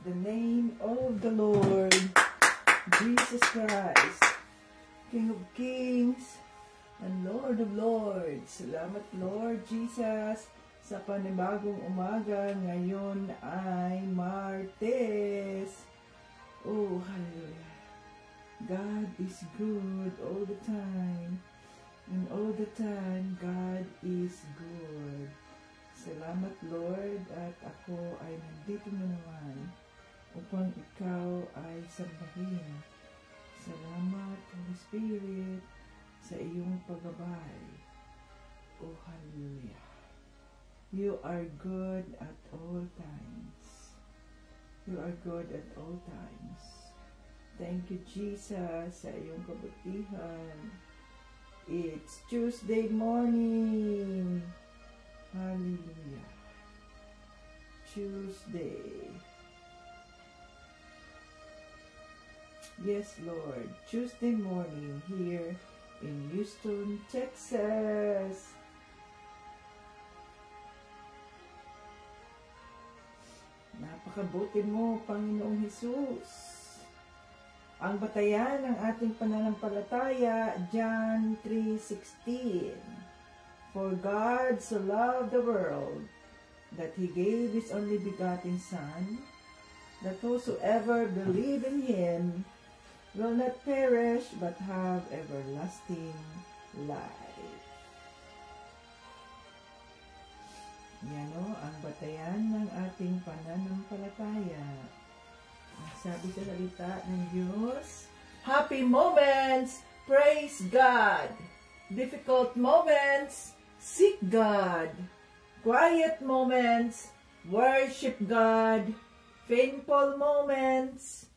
the name of the Lord Jesus Christ, King of Kings and Lord of Lords. Salamat Lord Jesus sa panibagong umaga. Ngayon ay Martes. Oh, hallelujah. God is good all the time. And all the time, God is good. Salamat Lord, at ako ay nandito na naman upang ikaw ay sambahin. Salamat Holy Spirit sa iyong paggabay. Oh hallelujah. You are good at all times. You are good at all times. Thank you Jesus sa iyong kabutihan. It's Tuesday morning. Hallelujah. Tuesday. Yes, Lord. Tuesday morning here in Houston, Texas. Napakabuti mo, Panginoong Jesus. Ang batayan ng ating pananampalataya, John 3:16. For God so loved the world that He gave His only begotten Son, that whosoever believe in Him will not perish but have everlasting life. Yan o, ang batayan ng ating pananampalataya. Ang sabi sa salita ng Diyos, happy moments, praise God. Difficult moments, seek God. Quiet moments, worship God. Painful moments,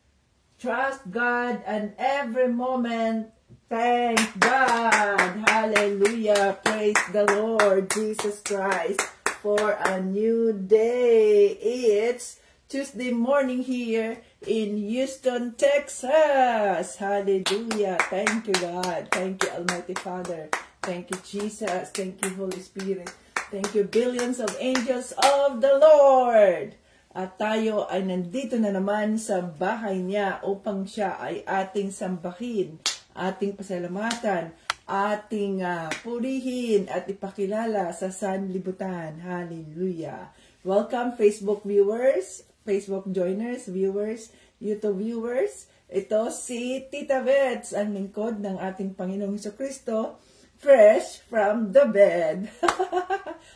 trust God. And every moment, thank God. Hallelujah. Praise the Lord Jesus Christ for a new day. It's Tuesday morning here in Houston, Texas. Hallelujah. Thank you, God. Thank you, Almighty Father. Thank you, Jesus. Thank you, Holy Spirit. Thank you, billions of angels of the Lord. At tayo ay nandito na naman sa bahay niya upang siya ay ating sambahin, ating pasalamatan, ating purihin at ipakilala sa sanlibutan. Hallelujah. Welcome, Facebook viewers, Facebook joiners, viewers, YouTube viewers. Ito si Tita Vets, ang lingkod ng ating Panginoong Jesucristo, fresh from the bed.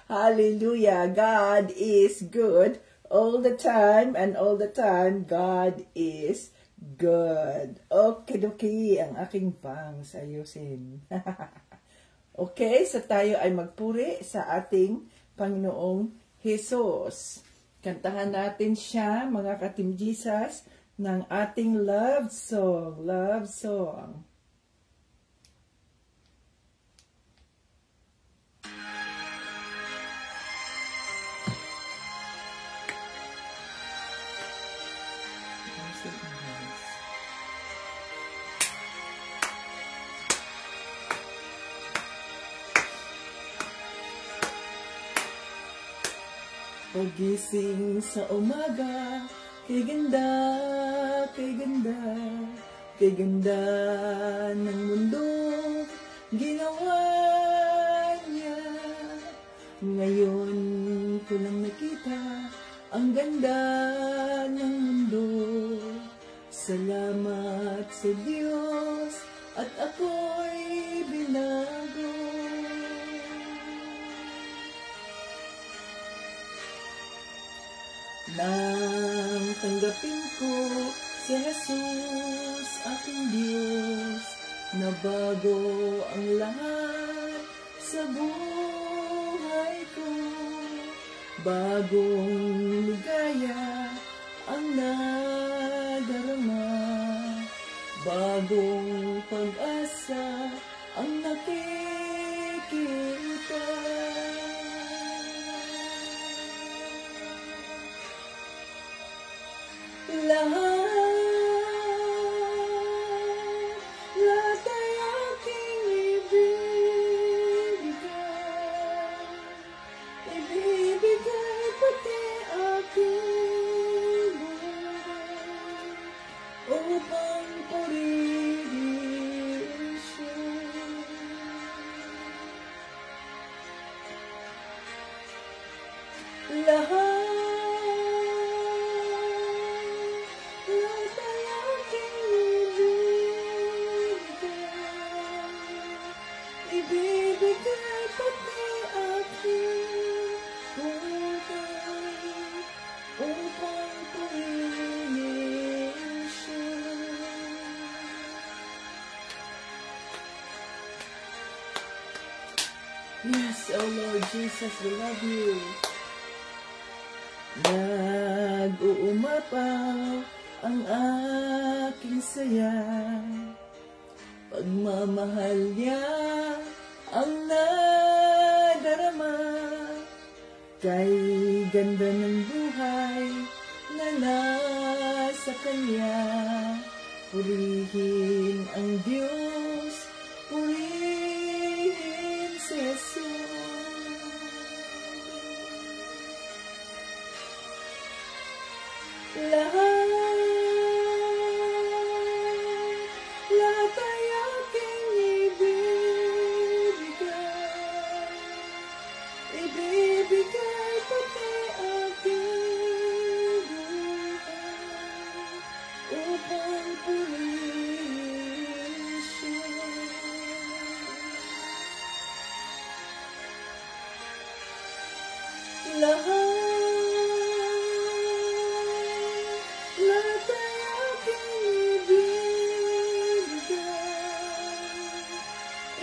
Hallelujah. God is good all the time, and all the time, God is good. Okay, ang aking bangs ayusin. Okay, so tayo ay magpuri sa ating Panginoong Jesus. Kantahan natin siya, mga ka-Team Jesus, ng ating love song. Love song. Pagising sa umaga, kay ganda, kay ganda, kay ganda ng mundo, ginawa niya. Ngayon ko lang nakita ang ganda ng mundo. Salamat sa Diyos at ako'y binago. Nang tanggapin ko si Jesus, aking Diyos, na bago ang lahat sa buhay ko. Bagong ligaya ang nadarama, bagong pag-asa ang nakikita. Lahat ay aking ibibigay pati aking buhay. purihin siya. Lahat ay aking ibibigay pati aking buhay upang purihin siya. Yes, oh Lord Jesus, we love you. Nag-uumapaw ang aking saya, pagmamahal niya ang nadarama, kay ganda ng buhay na nasa kanya. Purihin ang Diyos, purihin si Jesus. Lahat ay aking ibibigay pati aking buhay upang purihin siya. Lahat ay aking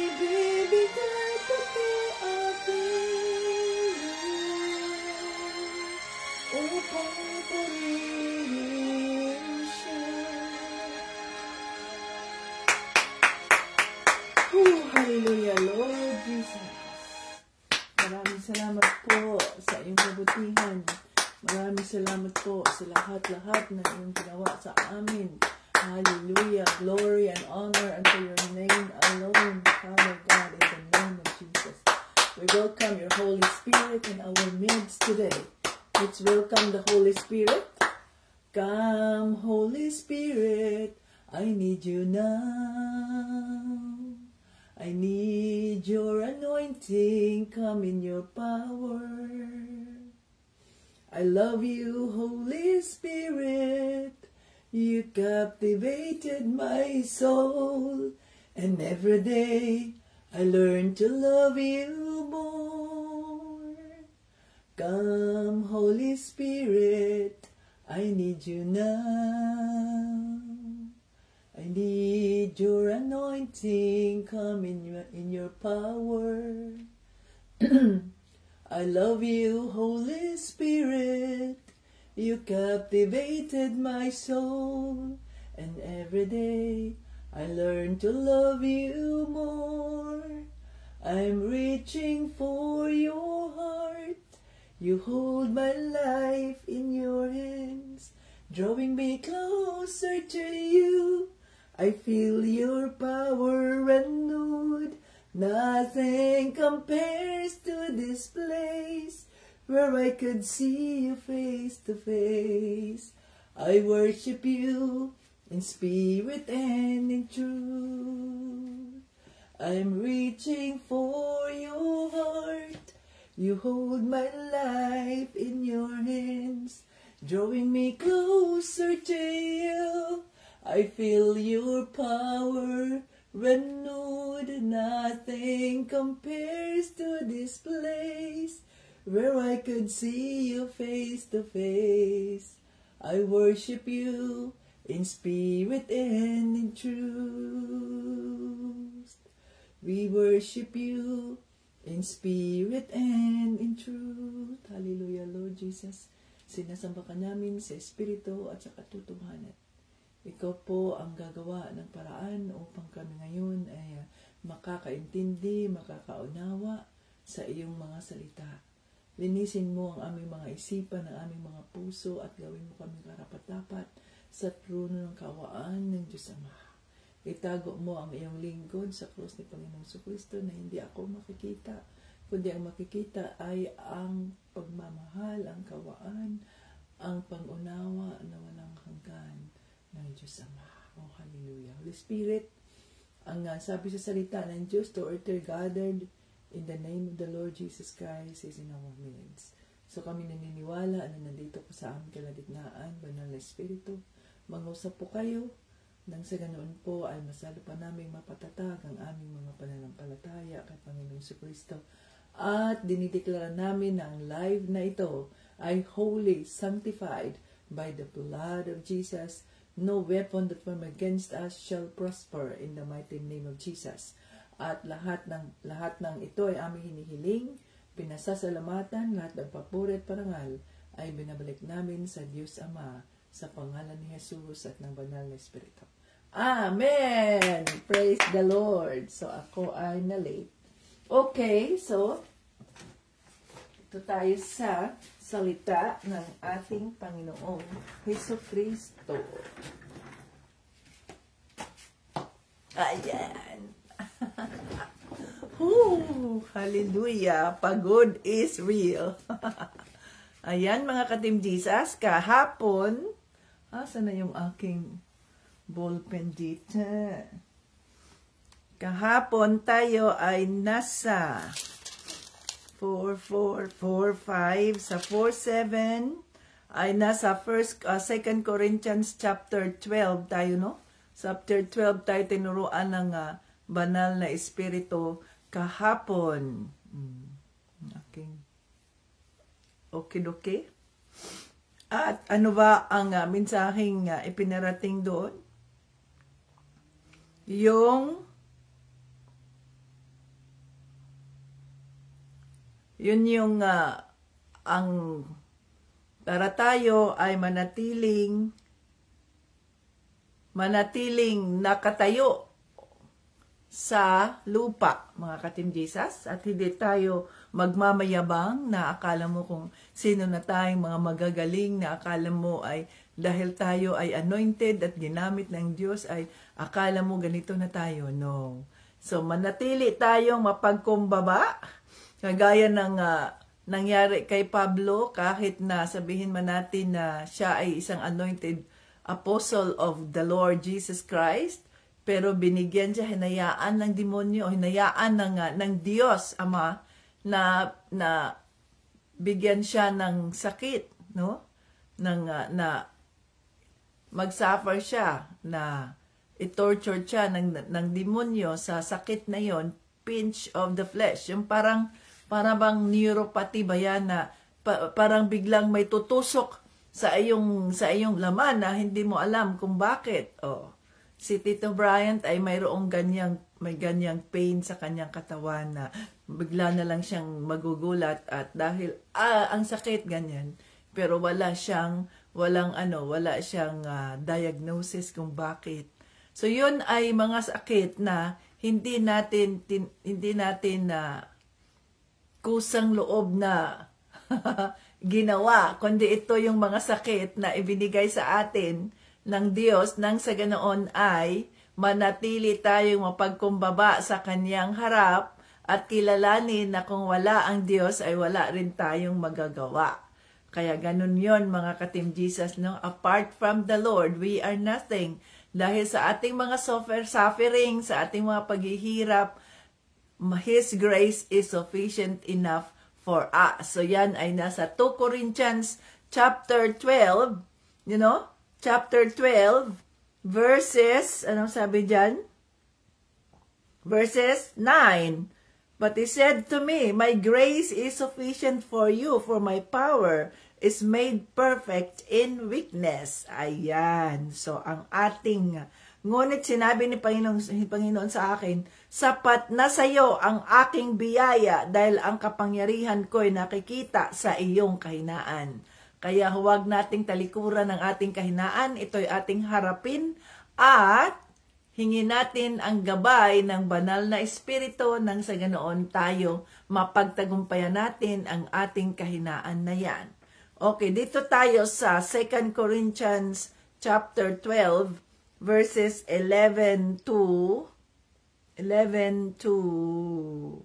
ibibigay pati aking upang purihin siya. Hallelujah, Lord Jesus. Maraming salamat po sa iyong kabutihan. Maraming salamat po sa lahat-lahat na iyong ginawa sa amin. Hallelujah. Glory and honor unto your name alone, Father God, in the name of Jesus. We welcome your Holy Spirit in our midst today. Let's welcome the Holy Spirit. Come, Holy Spirit, I need you now. I need your anointing, come in your power. I love you, Holy Spirit. You captivated my soul, and every day I learn to love you more. Come, Holy Spirit, I need you now. I need your anointing, come in your power. I love you, Holy Spirit. You captivated my soul, and every day I learn to love you more. I'm reaching for your heart. You hold my life in your hands, drawing me closer to you. I feel your power renewed. Nothing compares to this place where I could see you face to face. I worship you in spirit and in truth. I'm reaching for your heart. You hold my life in your hands, drawing me closer to you. I feel your power renewed. Nothing compares to this place where I could see you face to face. I worship you in spirit and in truth. We worship you in spirit and in truth. Hallelujah, Lord Jesus. Sinasamba ka namin sa espiritu at sa katotohanan. Ikaw po ang gagawa ng paraan upang kami ngayon ay makakaintindi, makakaunawa sa iyong mga salita. Linisin mo ang aming mga isipan, ang aming mga puso at gawin mo kami karapat-dapat sa trono ng kaawaan ng Diyos Ama. Itago mo ang iyong lingkod sa krus ni Panginoong Jesucristo na hindi ako makikita, kundi ang makikita ay ang pagmamahal, ang kaawaan, ang pag-unawa na walang hanggan ng Diyos Ama. Oh, hallelujah. Holy Spirit. Ang sabi sa salita ng Diyos, to earth gathered in the name of the Lord Jesus Christ is in our midst. So kami naniniwala na nandito po sa aming kalagitnaan, Banal na Espiritu. Mag-usap po kayo, nang sa ganoon po ay masalo pa namin mapatatag ang aming mga pananampalataya kay Panginoong Kristo. At dinideklara namin na ang live na ito ay holy, sanctified by the blood of Jesus. No weapon that form against us shall prosper in the mighty name of Jesus. At lahat ng ito ay aming hinihiling, pinasasalamatan, lahat ng papuri at parangal ay binabalik namin sa Diyos Ama sa pangalan ni Jesus at ng Banal na Espiritu. Amen! Praise the Lord! So ako ay na-late. Okay, so ito tayo sa salita ng ating Panginoong Jesucristo. Ayan. Hallelujah. Pagod is real. Ayan mga ka-Team Jesus. Kahapon, saan na yung aking ballpen dito? Kahapon tayo ay nasa 4:4:4:5 sa 4:7 ay nasa 2 Corinthians chapter 12 tayo, no? Chapter 12 tayo tinuruan ng Banal na Espiritu kahapon. Okay. At ano ba ang mensaheng ipinarating doon? Yun yung ang para tayo ay manatiling nakatayo sa lupa, mga ka-Team Jesus, at hindi tayo magmamayabang na akala mo kung sino na tayong mga magagaling, na akala mo ay dahil tayo ay anointed at ginamit ng Diyos ay akala mo ganito na tayo. No. So manatili tayong mapagkumbaba, kagaya ng nangyari kay Pablo, kahit na sabihin man natin na siya ay isang anointed apostle of the Lord Jesus Christ, pero binigyan siya, hinayaan ng demonyo, hinayaan ng Diyos Ama na bigyan siya ng sakit, no? Na mag-suffer siya, na i-torture siya ng demonyo sa sakit na yon, pinch of the flesh. Yung parang bang neuropathy ba yan, na parang biglang may tutusok sa iyong laman na hindi mo alam kung bakit. Si Tito Bryant ay may ganyang pain sa kanyang katawan na bigla na lang siyang magugulat, at dahil ang sakit ganyan, pero wala siyang diagnosis kung bakit. So yun ay mga sakit na hindi natin kusang loob na ginawa, kundi ito yung mga sakit na ibinigay sa atin ng Diyos, nang sa ganoon ay manatili tayong mapagkumbaba sa kanyang harap at kilalanin na kung wala ang Diyos ay wala rin tayong magagawa. Kaya ganun yon mga ka-Team Jesus, no? Apart from the Lord, we are nothing. Dahil sa ating mga suffering, sa ating mga paghihirap, His grace is sufficient enough for us. So yan ay nasa 2 Corinthians chapter 12, chapter 12, verses, anong sabi dyan? Verses 9. But he said to me, my grace is sufficient for you, for my power is made perfect in weakness. Ayan. So, ang ating, ngunit sinabi ni Panginoon sa akin, sapat na sa iyo ang aking biyaya dahil ang kapangyarihan ko'y nakikita sa iyong kahinaan. Kaya huwag nating talikuran ang ating kahinaan, ito'y ating harapin at hingin natin ang gabay ng Banal na Espiritu, nang sa ganoon tayo mapagtagumpayan natin ang ating kahinaan na yan. Okay, dito tayo sa 2 Corinthians chapter 12 verses 11 to 21.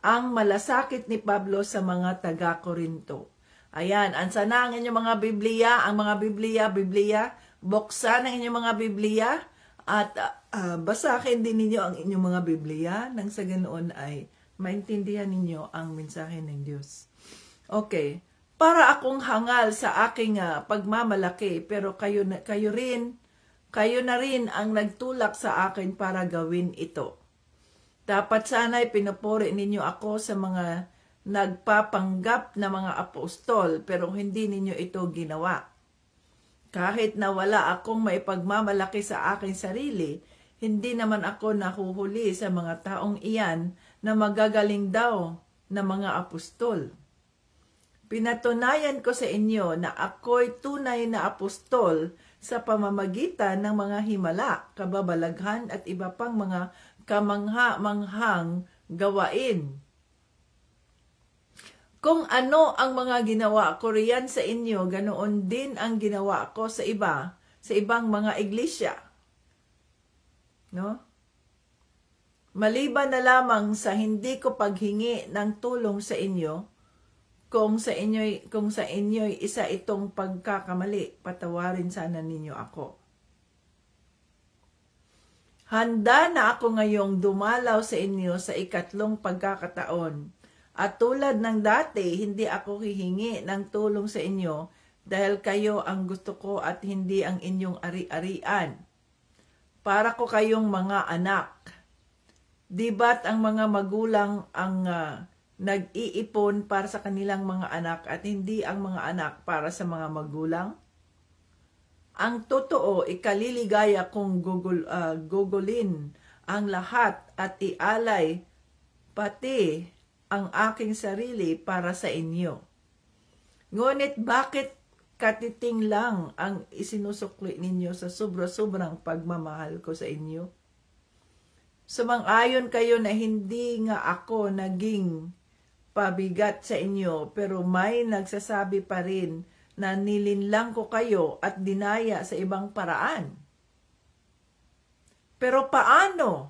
Ang malasakit ni Pablo sa mga taga-Korinto. Ayan, ansa na ang inyong mga Biblia, buksan ang inyong mga Biblia At basahin din ninyo ang inyong mga Biblia nang sa ganoon ay maintindihan ninyo ang mensahe ng Diyos. Okay. Para akong hangal sa aking pagmamalaki, pero kayo na rin ang nagtulak sa akin para gawin ito. Dapat sana'y pinupuri ninyo ako sa mga nagpapanggap na mga apostol, pero hindi ninyo ito ginawa. Kahit na wala akong maipagmamalaki sa aking sarili, hindi naman ako nahuhuli sa mga taong iyan na magagaling daw na mga apostol. Pinatunayan ko sa inyo na ako'y tunay na apostol sa pamamagitan ng mga himala, kababalaghan at iba pang mga kamangha-manghang gawain. Kung ano ang mga ginawa ko riyan sa inyo, ganoon din ang ginawa ko sa ibang mga iglesia. No? Maliban na lamang sa hindi ko paghingi ng tulong sa inyo, kung sa inyo'y isa itong pagkakamali, patawarin sana ninyo ako. Handa na ako ngayong dumalaw sa inyo sa ikatlong pagkakataon. At tulad ng dati, hindi ako hihingi ng tulong sa inyo dahil kayo ang gusto ko at hindi ang inyong ari-arian. Para ko kayong mga anak. Di ba't ang mga magulang ang nag-iipon para sa kanilang mga anak at hindi ang mga anak para sa mga magulang? Ang totoo, ikaliligaya kong gugulin ang lahat at ialay pati ang aking sarili para sa inyo. Ngunit bakit katiting lang ang isinusukli ninyo sa sobra-sobrang pagmamahal ko sa inyo? Sumang-ayon kayo na hindi nga ako naging pabigat sa inyo, pero may nagsasabi pa rin na nilinlang ko kayo at dinaya sa ibang paraan. Pero paano?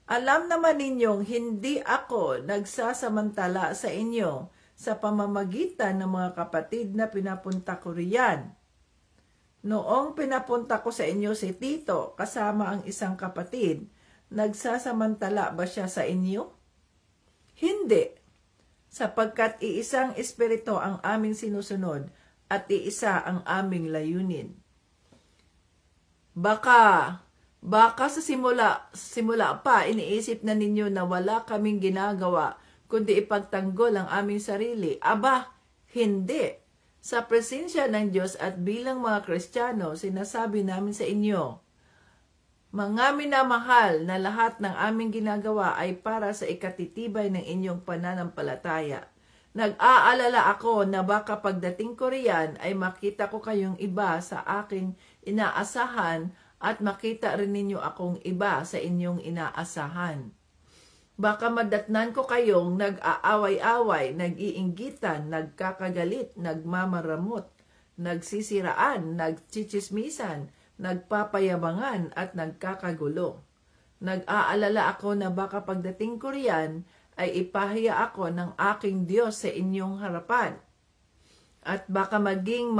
Alam naman ninyong hindi ako nagsasamantala sa inyo sa pamamagitan ng mga kapatid na pinapunta ko riyan. Noong pinapunta ko sa inyo si Tito kasama ang isang kapatid, nagsasamantala ba siya sa inyo? Hindi, sapagkat iisang espiritu ang aming sinusunod at iisa ang aming layunin. Baka sa simula pa iniisip na ninyo na wala kaming ginagawa kundi ipagtanggol ang aming sarili. Aba, hindi. Sa presensya ng Diyos at bilang mga Kristiyano, sinasabi namin sa inyo, mga minamahal, na lahat ng aming ginagawa ay para sa ikatitibay ng inyong pananampalataya. Nag-aalala ako na baka pagdating ko riyan ay makita ko kayong iba sa aking inaasahan at makita rin ninyo akong iba sa inyong inaasahan. Baka madatnan ko kayong nag-aaway-away, nag-iinggitan, nagkakagalit, nagmamaramot, nagsisiraan, nagchichismisan, nagpapayabangan at nagkakagulo. Nag-aalala ako na baka pagdating ko riyan ay ipahiya ako ng aking Diyos sa inyong harapan. At baka maging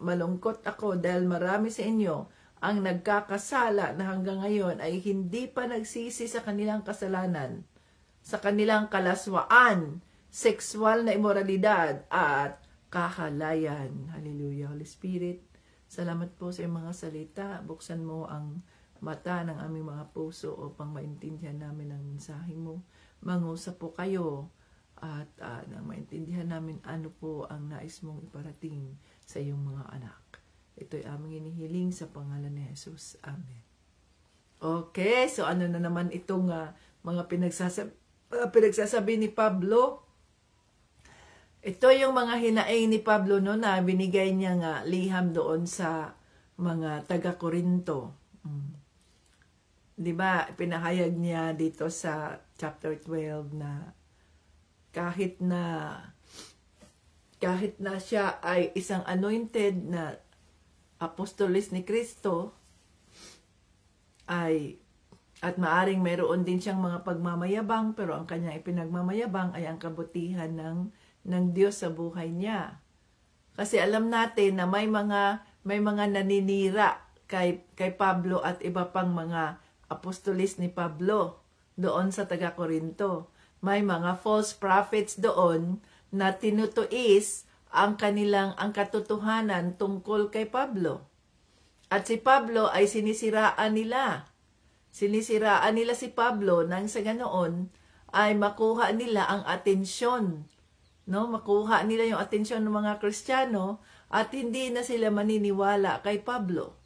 malungkot ako dahil marami sa inyo ang nagkakasala na hanggang ngayon ay hindi pa nagsisi sa kanilang kasalanan, sa kanilang kalaswaan, sexual na imoralidad at kahalayan. Hallelujah, Holy Spirit. Salamat po sa iyong mga salita. Buksan mo ang mata ng aming mga puso upang maintindihan namin ang mensahe mo. Mangusap po kayo at nang maintindihan namin ano po ang nais mong iparating sa iyong mga anak. Ito'y aming inihiling sa pangalan ni Jesus. Amen. Okay, so ano na naman itong mga pinagsasabi ni Pablo? Ito yung mga hinaing ni Pablo no, na binigay niya liham doon sa mga taga-Korinto. Diba, pinahayag niya dito sa chapter 12 na kahit na siya ay isang anointed na apostolis ni Kristo, at maaring mayroon din siyang mga pagmamayabang, pero ang kanyang ipinagmamayabang ay ang kabutihan ng Diyos sa buhay niya. Kasi alam natin na may mga naninira kay Pablo at iba pang mga apostolis ni Pablo doon sa taga-Korinto. May mga false prophets doon na tinutuis ang katotohanan tungkol kay Pablo. At si Pablo ay sinisiraan nila. Sinisiraan nila si Pablo nang sa ganoon ay makuha nila ang atensyon. No? Makuha nila yung atensyon ng mga Kristiyano at hindi na sila maniniwala kay Pablo.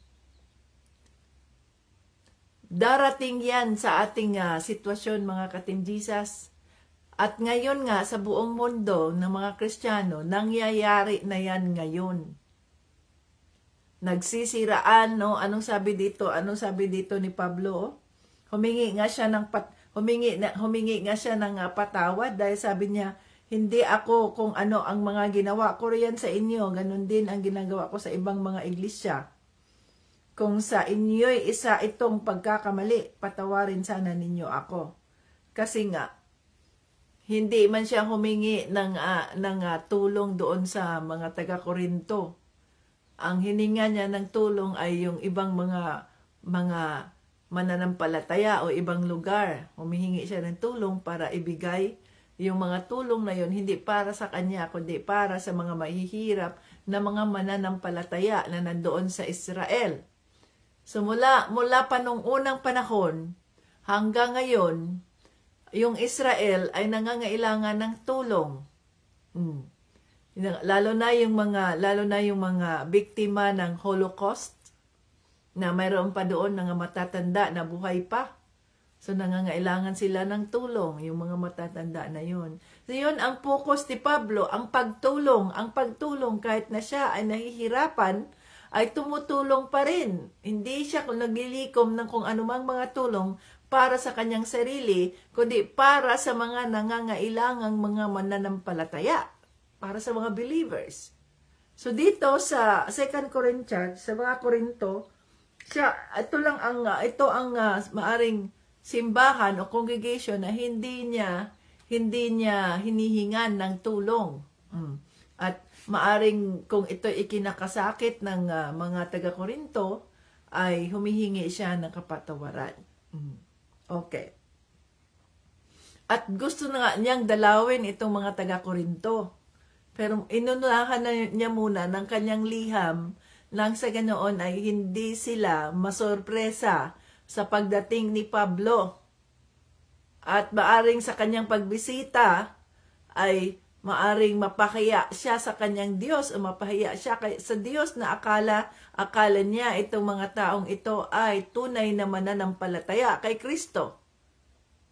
Darating yan sa ating sitwasyon, mga ka-Team Jesus. At ngayon nga, sa buong mundo ng mga Kristiyano, nangyayari na yan ngayon. Nagsisiraan, no? Anong sabi dito? Anong sabi dito ni Pablo? Humingi nga siya ng patawad dahil sabi niya, hindi ako kung ano ang mga ginawa ko riyan sa inyo, ganun din ang ginagawa ko sa ibang mga iglesia. Kung sa inyo'y isa itong pagkakamali, patawarin sana ninyo ako. Kasi nga, hindi man siya humingi ng tulong doon sa mga taga-Korinto. Ang hininga niya ng tulong ay yung ibang mga mananampalataya o ibang lugar. Humihingi siya ng tulong para ibigay yung mga tulong na yun, hindi para sa kanya, kundi para sa mga mahihirap na mga mananampalataya na nandoon sa Israel. So mula pa nung unang panahon hanggang ngayon, yung Israel ay nangangailangan ng tulong. Lalo na yung mga biktima ng Holocaust na mayroon pa doon mga matatanda na buhay pa. So nangangailangan sila ng tulong, yung mga matatanda na yun. So yun ang focus ni Pablo, ang pagtulong kahit na siya ay nahihirapan, ay tumutulong pa rin. Hindi siya naglilikom ng kung anumang mga tulong para sa kanyang sarili, kundi para sa mga nangangailangang mga mananampalataya, para sa mga believers. So dito sa 2 Corinthians, sa mga Korinto, ito ang maaring simbahan o congregation na hindi niya hinihingan ng tulong. At maaring kung ito ikinakasakit ng mga taga-Korinto, ay humihingi siya ng kapatawaran. Okay. At gusto na nga niyang dalawin itong mga taga-Korinto. Pero inunahan na niya muna ng kanyang liham nang sa ganoon ay hindi sila masorpresa sa pagdating ni Pablo. At maaring sa kanyang pagbisita ay maaring mapahiya siya sa kanyang Diyos o mapahiya siya sa Diyos na akala niya itong mga taong ito ay tunay na mananampalataya kay Kristo.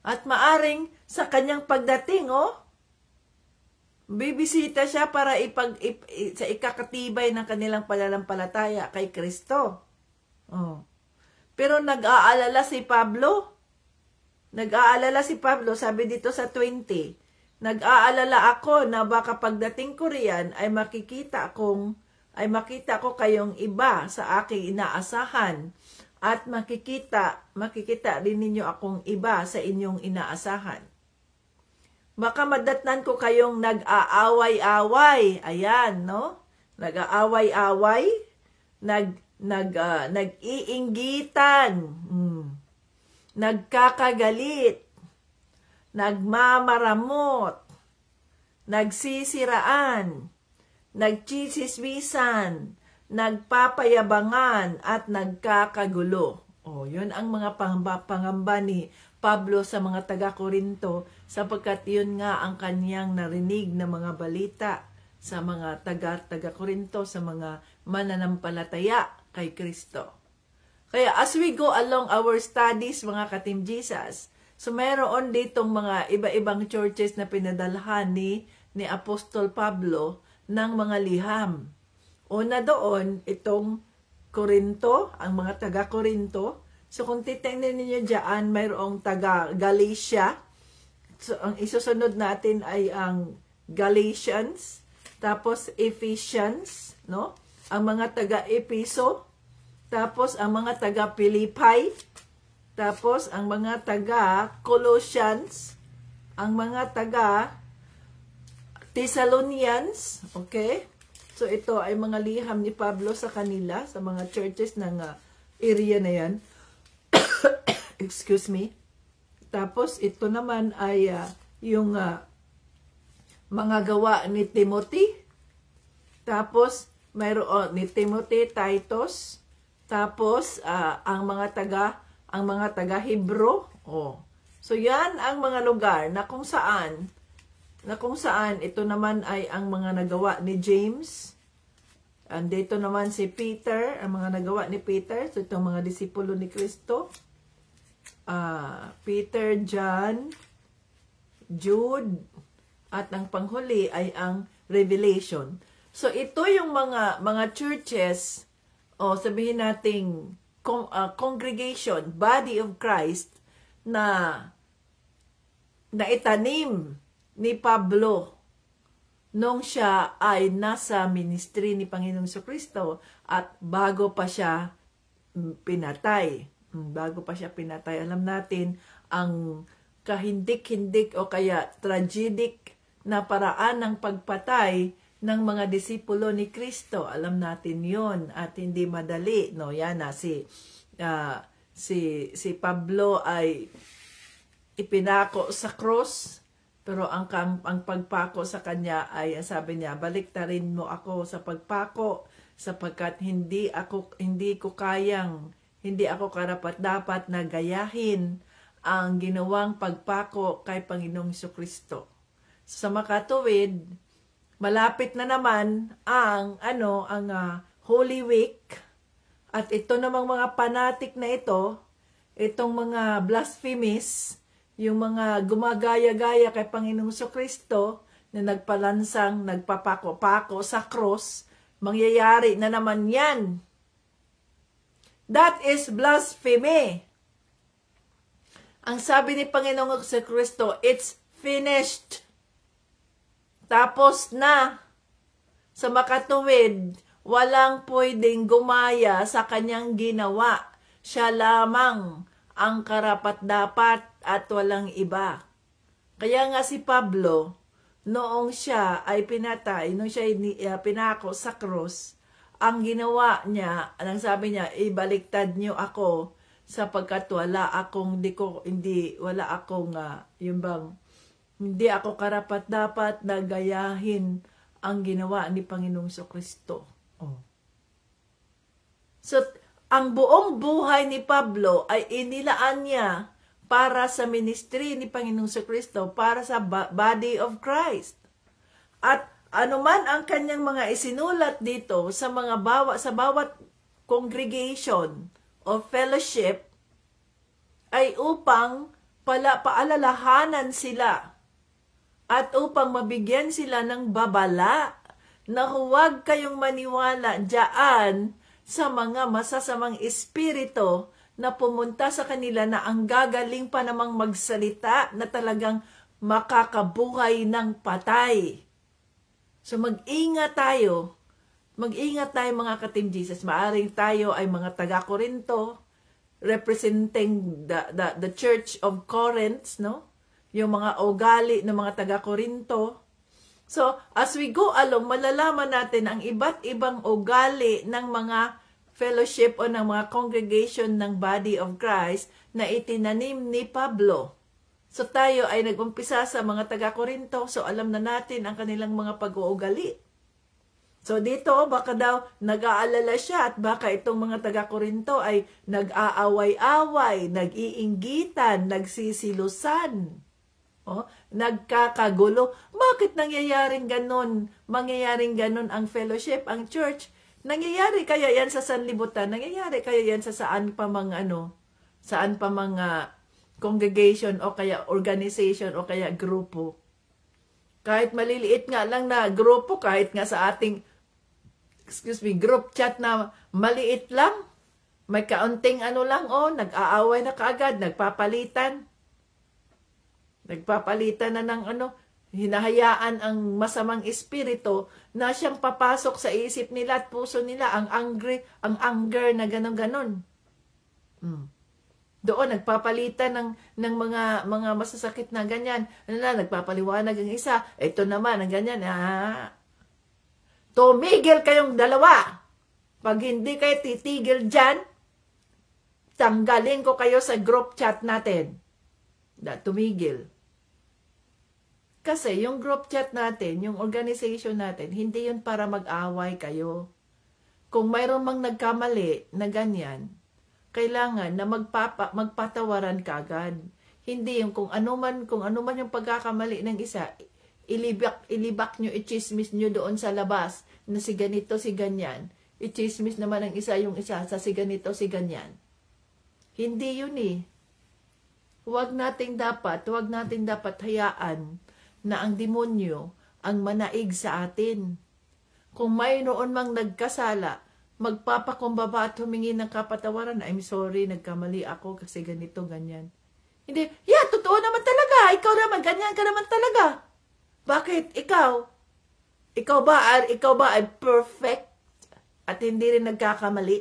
At maaring sa kanyang pagdating, bibisita siya para sa ikakatibay ng kanilang pananampalataya kay Kristo. Pero nag-aalala si Pablo. Sabi dito sa 20, nag-aalala ako na baka pagdating ko riyan ay makita ko kayong iba sa aking inaasahan at makikita rin ninyo akong iba sa inyong inaasahan. Baka madatnan ko kayong nag-aaway-away. Ayan, no? Nag-aaway-away, nag-iinggitan, nagkakagalit, nagmamaramot, nagsisiraan, nagchisiswisan, nagpapayabangan, at nagkakagulo. Yun ang mga pangamba ni Pablo sa mga taga-Korinto, sapagkat yun nga ang kanyang narinig na mga balita sa mga taga-Korinto, sa mga mananampalataya kay Kristo. Kaya as we go along our studies, mga ka-Team Jesus, so mayroon ditong mga iba-ibang churches na pinadalhan ni Apostol Pablo ng mga liham. Una doon, itong Korinto, ang mga taga-Korinto. So kung titingnan niyo diyan, mayroong taga-Galatia. So ang isusunod natin ay ang Galatians, tapos Ephesians, no? Ang mga taga-Episo, tapos ang mga taga-Philippi, tapos ang mga taga-Colossians, ang mga taga-Thessalonians, okay? So ito ay mga liham ni Pablo sa kanila, sa mga churches ng area na yan. Excuse me. Tapos ito naman ay yung mga gawa ni Timothy. Tapos mayroon ni Timothy, Titus. Tapos ang mga taga Hebrew. Oh. So yan ang mga lugar na kung saan ito naman ay ang mga nagawa ni James. Andito naman si Peter, ang mga nagawa ni Peter. So itong mga disipulo ni Kristo. Peter, John, Jude, at ang panghuli ay ang Revelation. So ito yung mga churches, o sabihin nating congregation, body of Christ, na itanim ni Pablo nung siya ay nasa ministry ni Panginoong Jesucristo at bago pa siya pinatay. Bago pa siya pinatay, alam natin ang kahindik-hindik o kaya tragic na paraan ng pagpatay ng mga disipulo ni Kristo. Alam natin yon at hindi madali. No, yan na si Pablo ay ipinako sa cross. Pero ang pagpako sa kanya ay, sabi niya, baliktarin mo ako sa pagpako sapagkat hindi ako karapat-dapat na gayahin ang ginawang pagpako kay Panginoong Jesucristo. Sa makatuwid, malapit na naman ang Holy Week at ito namang mga fanatic na itong mga blasphemies, yung mga gumagaya-gaya kay Panginoong Jesucristo na nagpalansang, nagpapako-pako sa cross, mangyayari na naman yan. That is blasphemy. Ang sabi ni Panginoong Jesucristo, it's finished. Tapos na. Sa makatuwid, walang pwedeng gumaya sa kanyang ginawa. Siya lamang ang karapat-dapat at walang iba. Kaya nga si Pablo, noong siya ay pinatay, noong siya ay pinako sa cross, ang ginawa niya, ang sabi niya, ibaliktad niyo ako sapagkat hindi ako karapat-dapat na gayahin ang ginawa ni Panginoong Jesucristo. Oh. So, ang buong buhay ni Pablo ay inilaan niya para sa ministry ni Panginoong Jesucristo, para sa body of Christ. At anuman ang kanyang mga isinulat dito sa bawat congregation o fellowship ay upang paalalahanan sila at upang mabigyan sila ng babala na huwag kayong maniwala diyan sa mga masasamang espiritu na pumunta sa kanila na ang gagaling pa namang magsalita na talagang makakabuhay ng patay. So mag-ingat tayo mga ka-Team Jesus. Maaring tayo ay mga taga-Corinto, representing the Church of Corinth, no? Yung mga ugali ng mga taga-Corinto. So, as we go along, malalaman natin ang iba't ibang ugali ng mga fellowship o ng mga congregation ng body of Christ na itinanim ni Pablo. So, tayo ay nag-umpisa sa mga taga-Corinto. So, alam na natin ang kanilang mga pag-uugali. So, dito, baka daw nag-aalala siya at baka itong mga taga-Corinto ay nag-aaway-away, nag-iinggitan, nagsisilusan. Nagkakagulo. Bakit nangyayaring ganon? Mangyayaring ganon ang fellowship, ang church. Nangyayari kaya yan sa sanlibutan? Nangyayari kaya yan sa saan pa mga congregation o kaya organization o kaya grupo? Kahit maliliit nga lang na grupo, kahit nga sa ating group chat na maliit lang, may kaunting nag-aaway na kaagad, nagpapalitan na ng hinahayaan ang masamang espiritu na siyang papasok sa isip nila at puso nila, ang anger na ganon-ganon. Doon nagpapalitan ng mga masasakit na ganyan. Nagpapaliwanag ang isa, ito naman ang ganyan. Tumigil kayong dalawa. Pag hindi kayo titigil dyan, tanggalin ko kayo sa group chat natin. Tumigil. Kasi yung group chat natin, yung organization natin, hindi yun para mag-away kayo. Kung mayroon mang nagkamali na ganyan, kailangan na magpatawaran ka agad. Hindi yung kung ano man yung pagkakamali ng isa, ilibak nyo, ichismis nyo doon sa labas na si ganito, si ganyan. Ichismis naman ng isa yung isa sa si ganito, si ganyan. Hindi yun eh. Huwag nating dapat hayaan na ang demonyo ang manaig sa atin. Kung mayroon mang nagkasala, magpapakumbaba at humingi ng kapatawaran. I'm sorry, nagkamali ako kasi ganito, ganyan. Hindi, totoo naman talaga. Ikaw naman, ganyan ka naman talaga. Bakit? Ikaw ba ay perfect at hindi rin nagkakamali?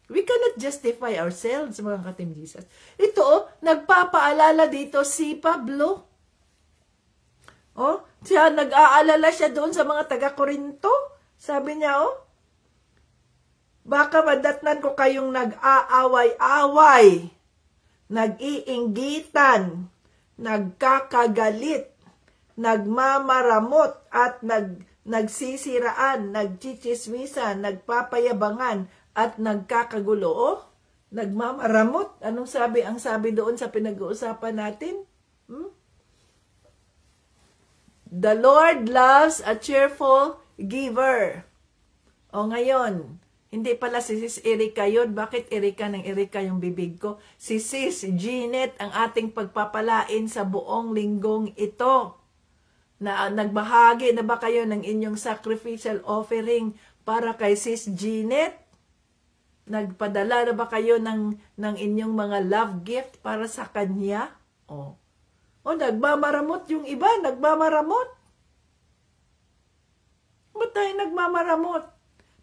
We cannot justify ourselves, mga ka-Team Jesus. Ito, nagpapaalala dito si Pablo. Siya, nag-aalala siya doon sa mga taga-Korinto. Sabi niya, baka madatnan ko kayong nag-aaway-away, nag-iinggitan, nagkakagalit, nagmamaramot, at nagsisiraan, nagchichismisan, nagpapayabangan, at nagkakagulo. Nagmamaramot. Anong sabi? Ang sabi doon sa pinag-uusapan natin? The Lord loves a cheerful giver. Ngayon, hindi pala si Sis Erika yun. Bakit Erika ng Erika yung bibig ko? Si Sis Jeanette ang ating pagpapalain sa buong linggong ito. Nagbahagi na ba kayo ng inyong sacrificial offering para kay Sis Jeanette? Nagpadala na ba kayo ng inyong mga love gift para sa kanya? Nagmamaramot yung iba, nagmamaramot. Ba't tayo nagmamaramot?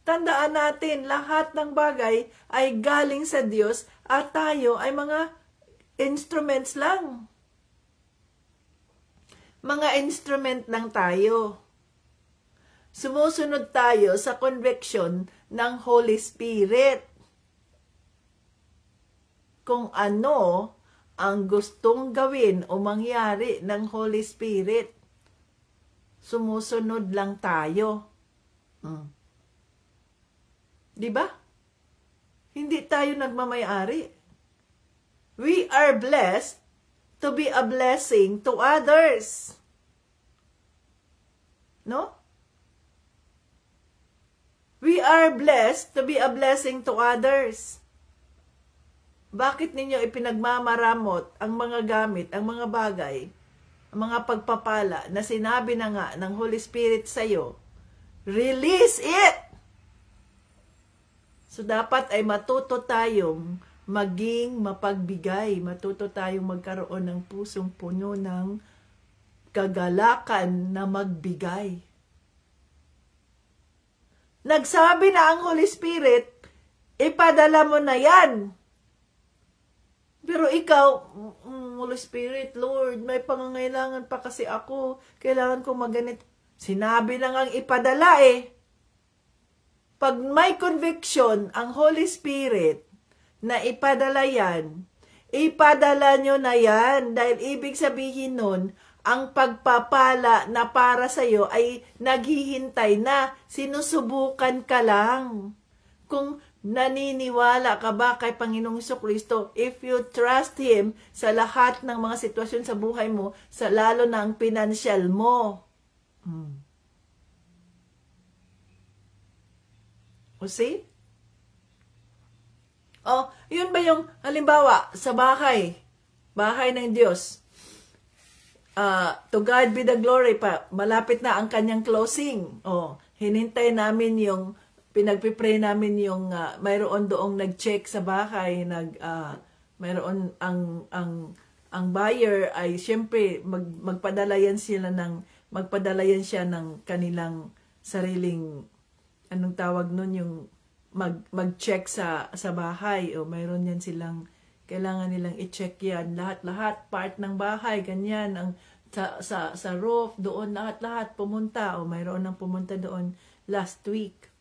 Tandaan natin, lahat ng bagay ay galing sa Diyos at tayo ay mga instruments lang. Mga instrument lang tayo. Sumusunod tayo sa conviction ng Holy Spirit. Kung ano ang gustong gawin o mangyari ng Holy Spirit, sumusunod lang tayo. Diba? Hindi tayo nagmamayari. We are blessed to be a blessing to others. No? We are blessed to be a blessing to others. Bakit ninyo ipinagmamaramot ang mga gamit, ang mga bagay, ang mga pagpapala na sinabi na nga ng Holy Spirit sa'yo? Release it! So, dapat ay matuto tayong maging mapagbigay. Matuto tayong magkaroon ng pusong puno ng kagalakan na magbigay. Nagsabi na ang Holy Spirit, ipadala mo na yan. Pero ikaw, Holy Spirit, Lord, may pangangailangan pa kasi ako. Kailangan ko maganit. Sinabi na ngang ipadala eh. Pag may conviction ang Holy Spirit na ipadala yan, ipadala nyo na yan. Dahil ibig sabihin nun, ang pagpapala na para sa'yo ay naghihintay na, sinusubukan ka lang. Kung naniniwala ka ba kay Panginoong Jesucristo, if you trust Him sa lahat ng mga sitwasyon sa buhay mo, sa lalo na ang pinansyal mo. O see? Yun ba yung, halimbawa, sa bahay ng Diyos, to God be the glory pa, malapit na ang kanyang closing. Hinintay namin yung pinagpipray namin yung mayroon doong nag-check sa bahay, mayroon ang buyer ay siyempre magpadala yan siya ng kanilang sariling, anong tawag nun, yung mag-check sa bahay, mayroon yan silang kailangan nilang i-check yan lahat part ng bahay, ganyan ang sa roof doon, lahat pumunta, mayroon nang pumunta doon last week.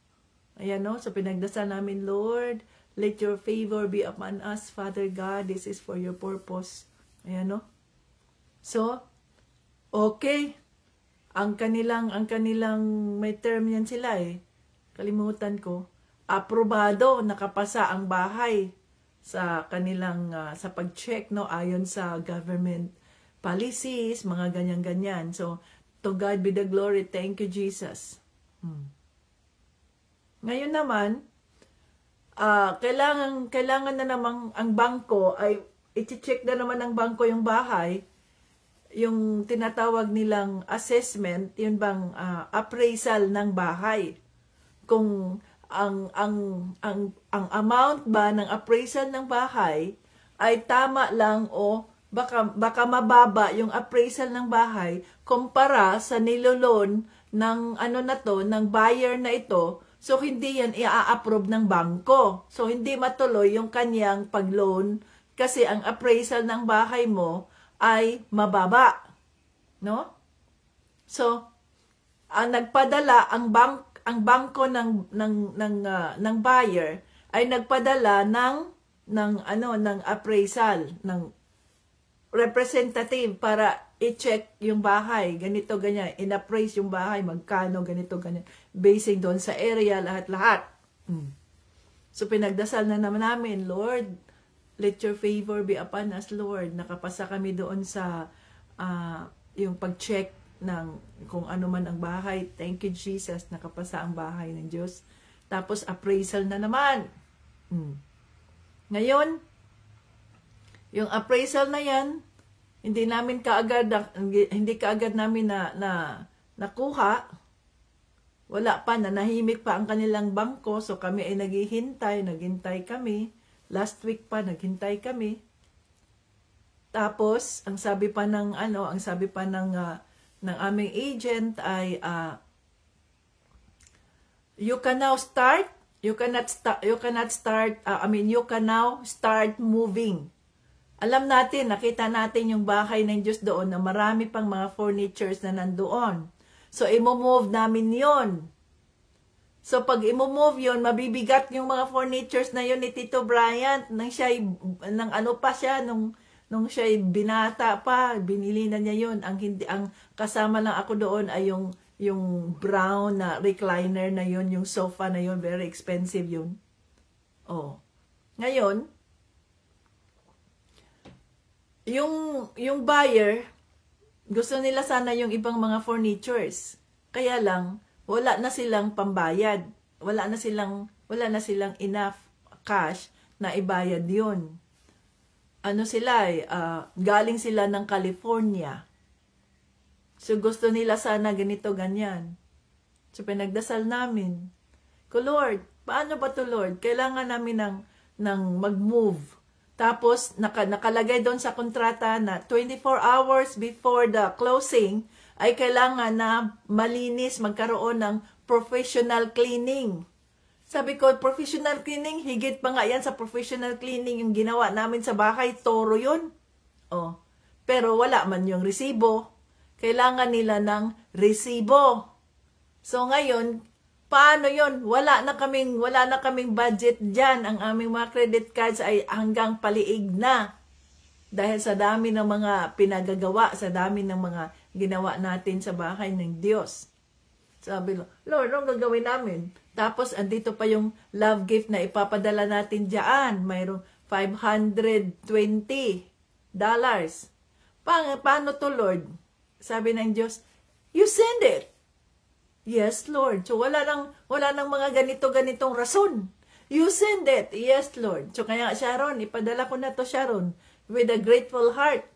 Ayan, so pinagdasal namin, Lord, Let your favor be upon us, Father God. This is for your purpose. Ayan, no? So, okay. Ang kanilang may term yan sila eh. Kalimutan ko. Aprobado, nakapasa ang bahay sa kanilang, sa pag-check, no? Ayon sa government policies, mga ganyan-ganyan. So, to God be the glory. Thank you, Jesus. Ngayon naman, kailangan na namang ang bangko ay i-check na naman ng bangko yung bahay, yung tinatawag nilang assessment, yun bang appraisal ng bahay. Kung ang amount ba ng appraisal ng bahay ay tama lang o baka mababa yung appraisal ng bahay kumpara sa niloloan ng ng buyer na ito. So, hindi yan i-approve ng bangko. So, hindi matuloy yung kanyang pag-loan kasi ang appraisal ng bahay mo ay mababa. No? So, nagpadala ang bangko ng buyer ay nagpadala ng appraisal ng representative para i-check yung bahay, ganito, ganyan, in-appraise yung bahay, magkano, ganito, ganyan, basing doon sa area, lahat-lahat. So, pinagdasal na naman namin, Lord, let your favor be upon us, Lord. Nakapasa kami doon sa yung pag-check ng kung ano man ang bahay. Thank you, Jesus, nakapasa ang bahay ng Diyos. Tapos, appraisal na naman. Ngayon, yung appraisal na yan, hindi kaagad namin na nakuha. Wala pa, nanahimik pa ang kanilang bangko. So kami ay naghintay kami. Last week pa naghintay kami. Tapos ang sabi pa ng aming agent ay you can now start moving. Alam natin, nakita natin yung bahay ng Diyos doon na marami pang mga furnitures na nandoon. So, i-move namin yon. So, pag i-move yon, mabibigat yung mga furnitures na yon ni Tito Bryant. Nung siya'y binata pa, binili na niya yon. Ang kasama lang ako doon ay yung brown na recliner na yon, yung sofa na yon, very expensive yun. Oh. Ngayon, yung buyer, gusto nila sana yung ibang mga furnitures. Kaya lang, wala na silang pambayad. Wala na silang enough cash na ibayad yun. Galing sila ng California. So, gusto nila sana ganito, ganyan. So, pinagdasal namin. Lord, paano ba to, Lord? Kailangan namin ng mag-move. Tapos, nakalagay doon sa kontrata na 24 hours before the closing ay kailangan na malinis, magkaroon ng professional cleaning. Sabi ko, professional cleaning, higit pa nga yan sa professional cleaning yung ginawa namin sa bahay, toro yun. Oh. Pero wala man yung resibo. Kailangan nila ng resibo. So ngayon, paano yon? Wala na kaming budget dyan. Ang aming mga credit cards ay hanggang paliig na. Dahil sa dami ng mga pinagagawa, sa dami ng mga ginawa natin sa bahay ng Diyos. Sabi ko, Lord, anong gagawin namin? Tapos, andito pa yung love gift na ipapadala natin dyan. Mayroong $520. Paano to, Lord? Sabi ng Diyos, you send it. Yes, Lord. So, wala nang mga ganitong rason. You send it. Yes, Lord. So, kaya Sharon, ipadala ko na to, Sharon, with a grateful heart.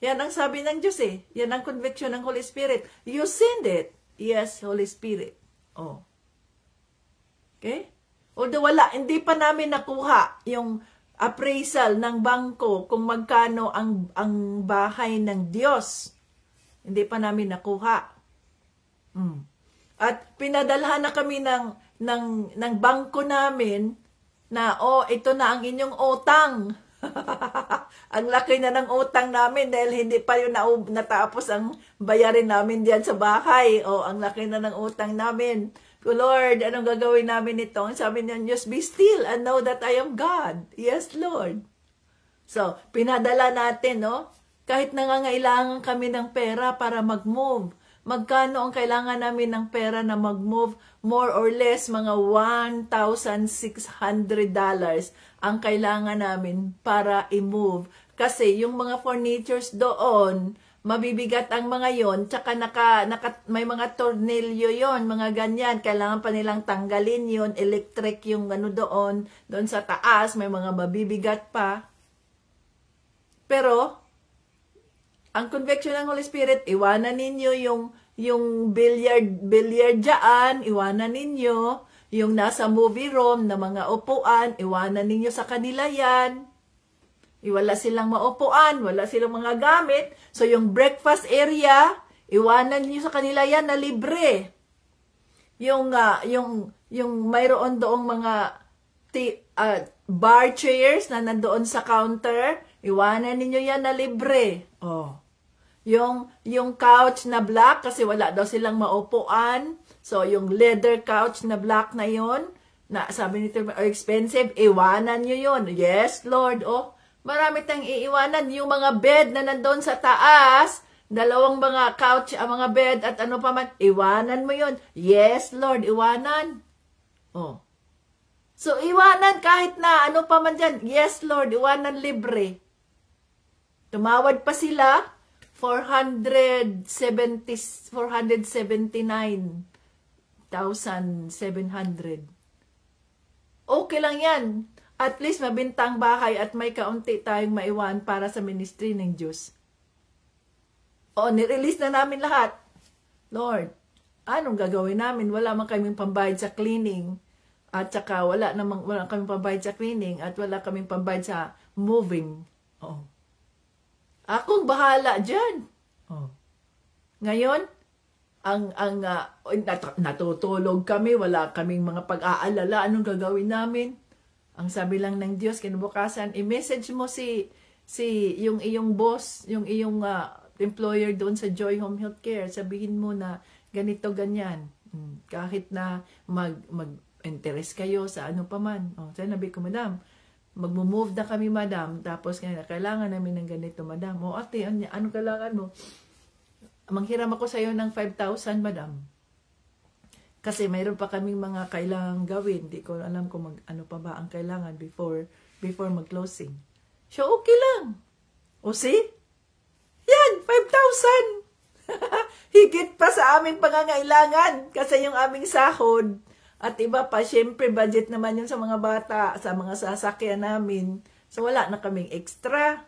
Yan ang sabi ng Diyos eh. Yan ang conviction ng Holy Spirit. You send it. Yes, Holy Spirit. Oh. Okay? Although hindi pa namin nakuha yung appraisal ng bangko kung magkano ang bahay ng Diyos. Hindi pa namin nakuha. At pinadalhan na kami ng bangko namin na, ito na ang inyong utang. Ang laki na ng utang namin dahil hindi pa yun natapos ang bayarin namin diyan sa bahay. Ang laki na ng utang namin. Lord, anong gagawin namin ito? Sabi niya, just be still and know that I am God. Yes, Lord. So, pinadala natin, no? Kahit nangangailangan kami ng pera para mag-move. Magkano ang kailangan namin ng pera na mag-move? More or less, mga $1,600 ang kailangan namin para i-move. Kasi yung mga furnitures doon, mabibigat ang mga yon, tsaka may mga tornilyo yon, mga ganyan. Kailangan pa nilang tanggalin yon, electric yung ano doon sa taas, may mga mabibigat pa. Pero, ang conviction ng Holy Spirit, iwanan ninyo yung billiard dyan, iwanan ninyo. Yung nasa movie room na mga upuan, iwanan ninyo sa kanila yan. Wala silang maupuan, wala silang mga gamit. So, yung breakfast area, iwanan niyo sa kanila yan na libre. Yung mayroon doong mga bar chairs na nandoon sa counter, iwanan niyo yan na libre. Oh. Yung couch na black, kasi wala daw silang maupuan. So, yung leather couch na black na yon, na sabi nito, expensive, iwanan niyo yon. Yes, Lord. Oh, marami tayong iiwanan. Yung mga bed na nandoon sa taas, dalawang mga couch, mga bed at ano pa man, iwanan mo yon. Yes, Lord, iwanan. Oh. So, iwanan kahit na ano pa man dyan. Yes, Lord, iwanan libre. Tumawad pa sila, 479,700. Okay lang yan. At least mabintang bahay at may kaunti tayong maiwan para sa ministry ng Diyos. O, nirelease na namin lahat. Lord, anong gagawin namin? Wala man kaming pambayad sa cleaning. At saka wala kaming pambayad sa cleaning at wala kaming pambayad sa moving. Oh. Akong bahala dyan. Oh. Ngayon, natutulog kami, wala kaming mga pag-aalala, anong gagawin namin? Ang sabi lang ng Diyos, kinabukasan, i-message mo yung iyong boss, yung iyong employer doon sa Joy Home Healthcare, sabihin mo na ganito, ganyan. Kahit na mag-interest kayo sa ano pa man. Oh, sabi ko, madam, mag-move na kami, madam, tapos kailangan namin ng ganito, madam. O, ate, ano kailangan mo? Manghiram ako sa iyo ng 5,000, madam. Kasi mayroon pa kaming mga kailangang gawin. Di ko alam kung ano pa ba ang kailangan before mag-closing. So, okay lang. O, see? Yan, 5,000. Higit pa sa aming pangangailangan. Kasi yung aming sahod at iba pa, syempre, budget naman yun sa mga bata, sa mga sasakyan namin. So, wala na kaming extra.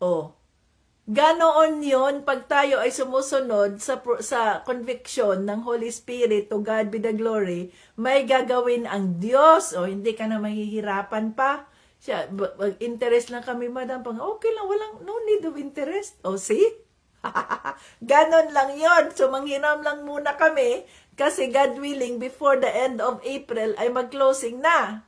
O, ganoon yun pag tayo ay sumusunod sa conviction ng Holy Spirit, to God be the glory, may gagawin ang Diyos. O, hindi ka na mahihirapan pa. Interest lang kami, madam. Okay lang, no need of interest. O, see? Ganon lang yon. So, manghiram lang muna kami kasi God willing, before the end of April ay mag-closing na.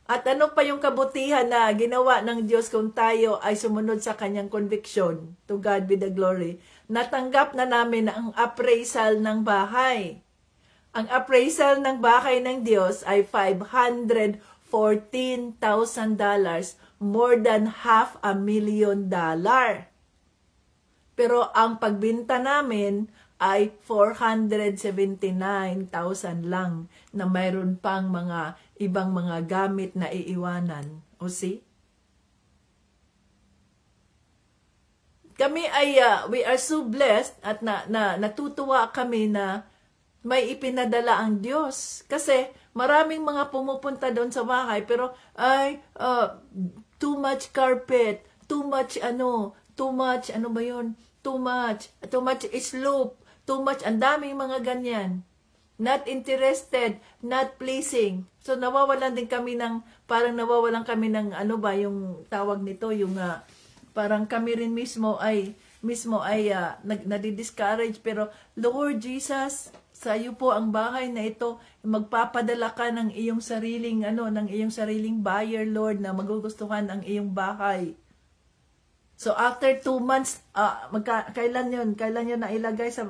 At ano pa yung kabutihan na ginawa ng Diyos kung tayo ay sumunod sa kanyang conviction? To God be the glory. Natanggap na namin ang appraisal ng bahay. Ang appraisal ng bahay ng Diyos ay $514,000, more than $500,000. Pero ang pagbinta namin ay 479,000 lang na mayroon pang mga ibang mga gamit na iiwanan. O see? Kami ay, we are so blessed at natutuwa kami na may ipinadala ang Diyos. Kasi maraming mga pumupunta doon sa bahay pero too much carpet, too much ano ba yun? Too much slope, too much, ang daming mga ganyan. Not interested, not pleasing. So, nawawalan din kami parang nawawalan kami ng, yung tawag nito, yung, parang kami rin mismo ay nadi-discourage. Pero, Lord Jesus, sa iyo po ang bahay na ito, magpapadala ka ng iyong sariling, ng iyong sariling buyer, Lord, na magugustuhan ang iyong bahay. So, after 2 months, kailan yun na ilagay sa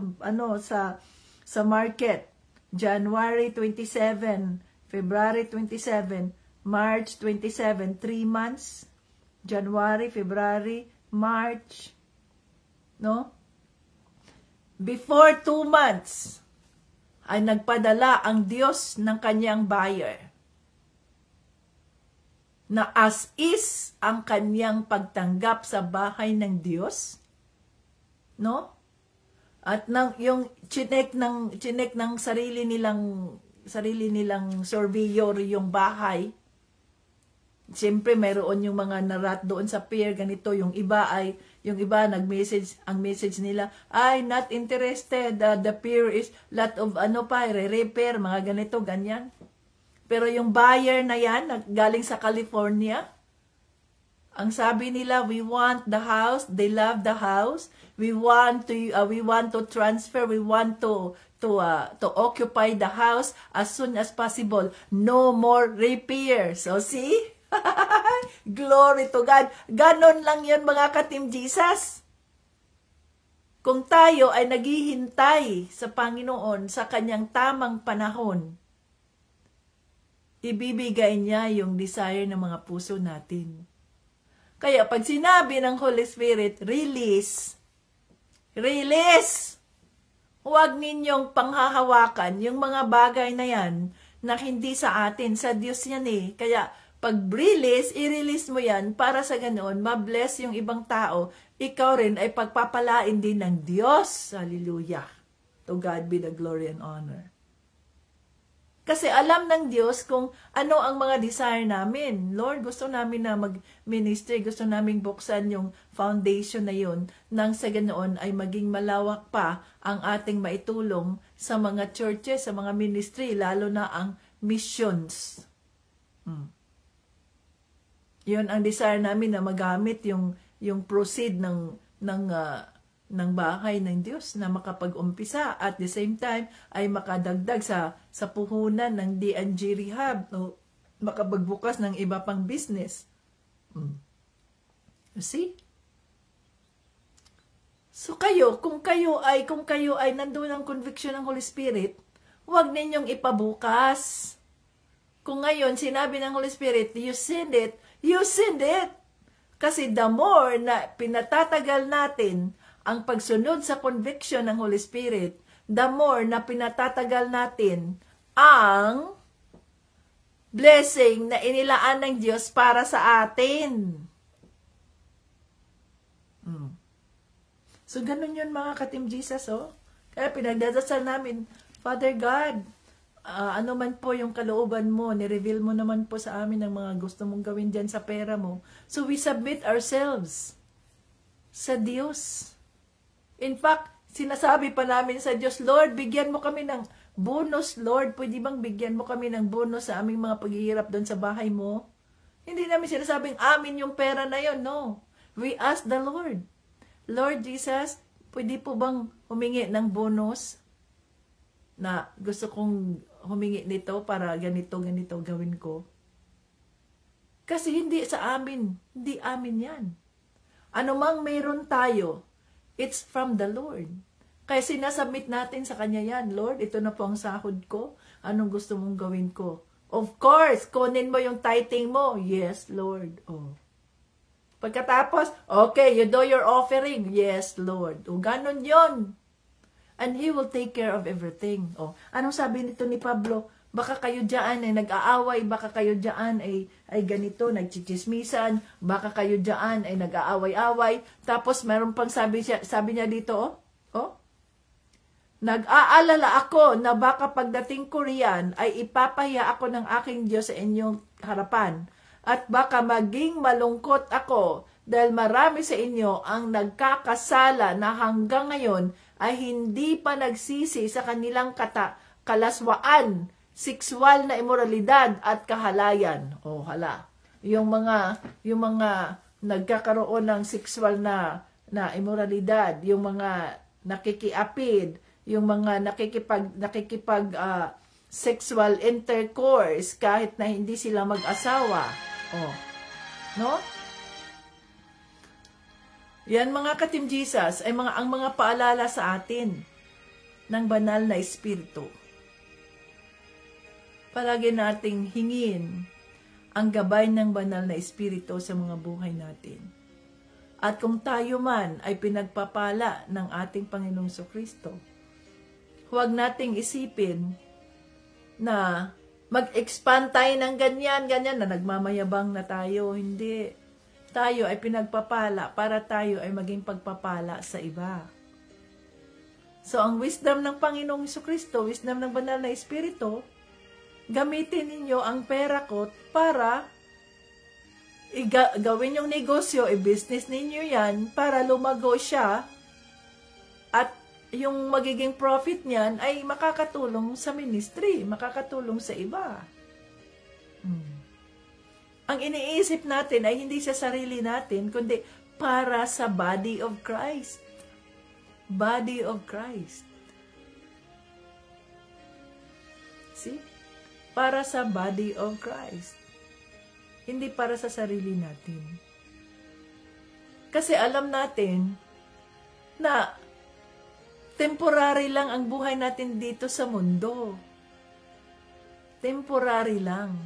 market? January 27, February 27, March 27, 3 months. January, February, March. No? Before 2 months, ay nagpadala ang Diyos ng kanyang buyer na as is ang kanyang pagtanggap sa bahay ng Diyos. No? At yung chinek ng sarili nilang surveyor yung bahay. Siyempre mayroon yung mga narat doon sa pier ganito, yung iba nag-message, ang message nila ay not interested, the pier is lot of repair, mga ganito, ganyan. Pero yung buyer na yan, galing sa California, ang sabi nila, we want the house, they love the house, we want to transfer, we want to occupy the house as soon as possible. No more repairs. So see? Glory to God. Ganon lang yun mga ka-Team Jesus. Kung tayo ay naghihintay sa Panginoon sa kanyang tamang panahon, ibibigay niya yung desire ng mga puso natin. Kaya pag sinabi ng Holy Spirit, release. Huwag ninyong panghahawakan yung mga bagay na yan na hindi sa atin, sa Diyos yan eh. Kaya pag release, i-release mo yan para sa ganoon, ma-bless yung ibang tao, ikaw rin ay pagpapalain din ng Diyos. Hallelujah. To God be the glory and honor. Kasi alam ng Diyos kung ano ang mga desire namin. Lord, gusto namin na mag-ministry, gusto namin buksan yung foundation na yun, nang sa ganoon ay maging malawak pa ang ating maitulong sa mga churches, sa mga ministry, lalo na ang missions. Yun ang desire namin na magamit yung proceed ng bahay ng Diyos na makapag-umpisa at the same time ay makadagdag sa puhunan ng D&G Rehab o makapagbukas ng iba pang business. You see? So kung kayo ay nandoon ang conviction ng Holy Spirit, huwag ninyong ipabukas. Kung ngayon sinabi ng Holy Spirit, you sinned it. Kasi the more na pinatatagal natin ang pagsunod sa conviction ng Holy Spirit, the more na pinatatagal natin ang blessing na inilaan ng Diyos para sa atin. So, ganun yun mga ka-Team Jesus, oh. Kaya pinagdadasal namin, Father God, ano man po yung kalooban mo, nireveal mo naman po sa amin ang mga gusto mong gawin dyan sa pera mo. So, we submit ourselves sa Diyos. In fact, sinasabi pa namin sa Diyos, Lord, bigyan mo kami ng bonus, Lord. Pwede bang bigyan mo kami ng bonus sa aming mga paghihirap doon sa bahay mo? Hindi namin sinasabing amin yung pera na yon, no. We ask the Lord, Lord Jesus, pwede po bang humingi ng bonus na gusto kong humingi nito para ganito gawin ko? Kasi hindi sa amin, hindi amin yan. Ano mang meron tayo, it's from the Lord. Kaya sinasubmit natin sa Kanya yan. Lord, ito na po ang sahod ko. Anong gusto mong gawin ko? Of course, kunin mo yung tithing mo. Yes, Lord. Oh. Pagkatapos, okay, you do your offering. Yes, Lord. O, ganon yun. And He will take care of everything. Oh, anong sabi nito ni Pablo? Baka kayo dyan ay nag-aaway, baka kayo dyan ay ganito, nagchichismisan, baka kayo dyan ay nag-aaway-away. Tapos meron pang sabi niya dito, nag-aalala ako na baka pagdating ko riyan ay ipapahiya ako ng aking Diyos sa inyong harapan. At baka maging malungkot ako dahil marami sa inyo ang nagkakasala na hanggang ngayon ay hindi pa nagsisi sa kanilang kalaswaan, sexual na imoralidad at kahalayan. Oh, hala. Yung mga nagkakaroon ng sexual na imoralidad, yung mga nakikiapid, yung mga nakikipag sexual intercourse kahit na hindi sila mag-asawa. Oh. No? Yan mga ka-Team Jesus ay ang mga paalala sa atin ng banal na espiritu. palagi nating hingin ang gabay ng banal na Espiritu sa mga buhay natin. At kung tayo man ay pinagpapala ng ating Panginoong Kristo, huwag nating isipin na mag-expand tayo ng ganyan na nagmamayabang na tayo. Hindi. Tayo ay pinagpapala para tayo ay maging pagpapala sa iba. So, ang wisdom ng Panginoong Kristo, wisdom ng banal na Espiritu, gamitin ninyo ang pera ko para gawin yung negosyo, i-business ninyo yan para lumago siya at yung magiging profit niyan ay makakatulong sa ministry, makakatulong sa iba. Ang iniisip natin ay hindi sa sarili natin, kundi para sa body of Christ. Body of Christ. See? Para sa body of Christ. Hindi para sa sarili natin. Kasi alam natin na temporary lang ang buhay natin dito sa mundo. Temporary lang.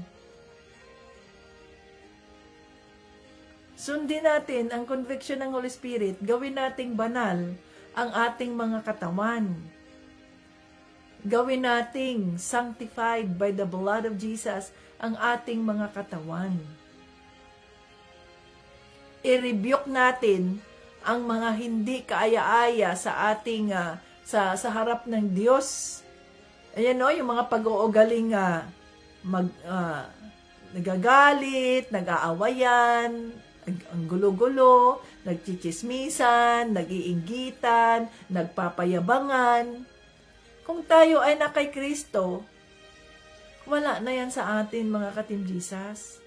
Sundin natin ang conviction ng Holy Spirit, gawin nating banal ang ating mga katawan. Gawin nating sanctified by the blood of Jesus ang ating mga katawan. I-rebuke natin ang mga hindi kaaya-aya sa ating sa harap ng Diyos. Ayan yung mga pag-uugaling nagagalit, nag-aawayan, ang gulo-gulo, nagchichismisan, nag-iinggitan, nagpapayabangan. Kung tayo ay na kay Kristo, wala na yan sa atin, mga ka-Team Jesus.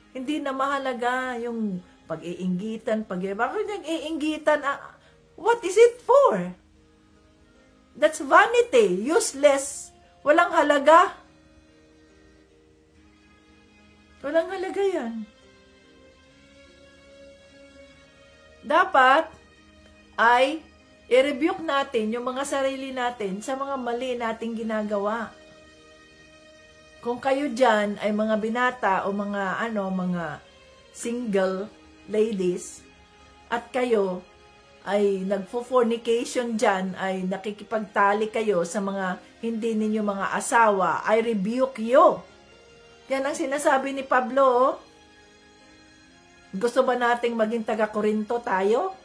Hindi na mahalaga yung pag-iinggitan, bakit nag-iinggitan? What is it for? That's vanity, useless, walang halaga. Walang halaga yan. Dapat ay i-rebuke natin yung mga sarili natin sa mga mali nating ginagawa. Kung kayo dyan ay mga binata o mga single ladies at kayo ay nagfo-fornication dyan, ay nakikipagtali kayo sa mga hindi ninyo mga asawa, I rebuke you. Yan ang sinasabi ni Pablo. Gusto ba nating maging taga-Korinto tayo?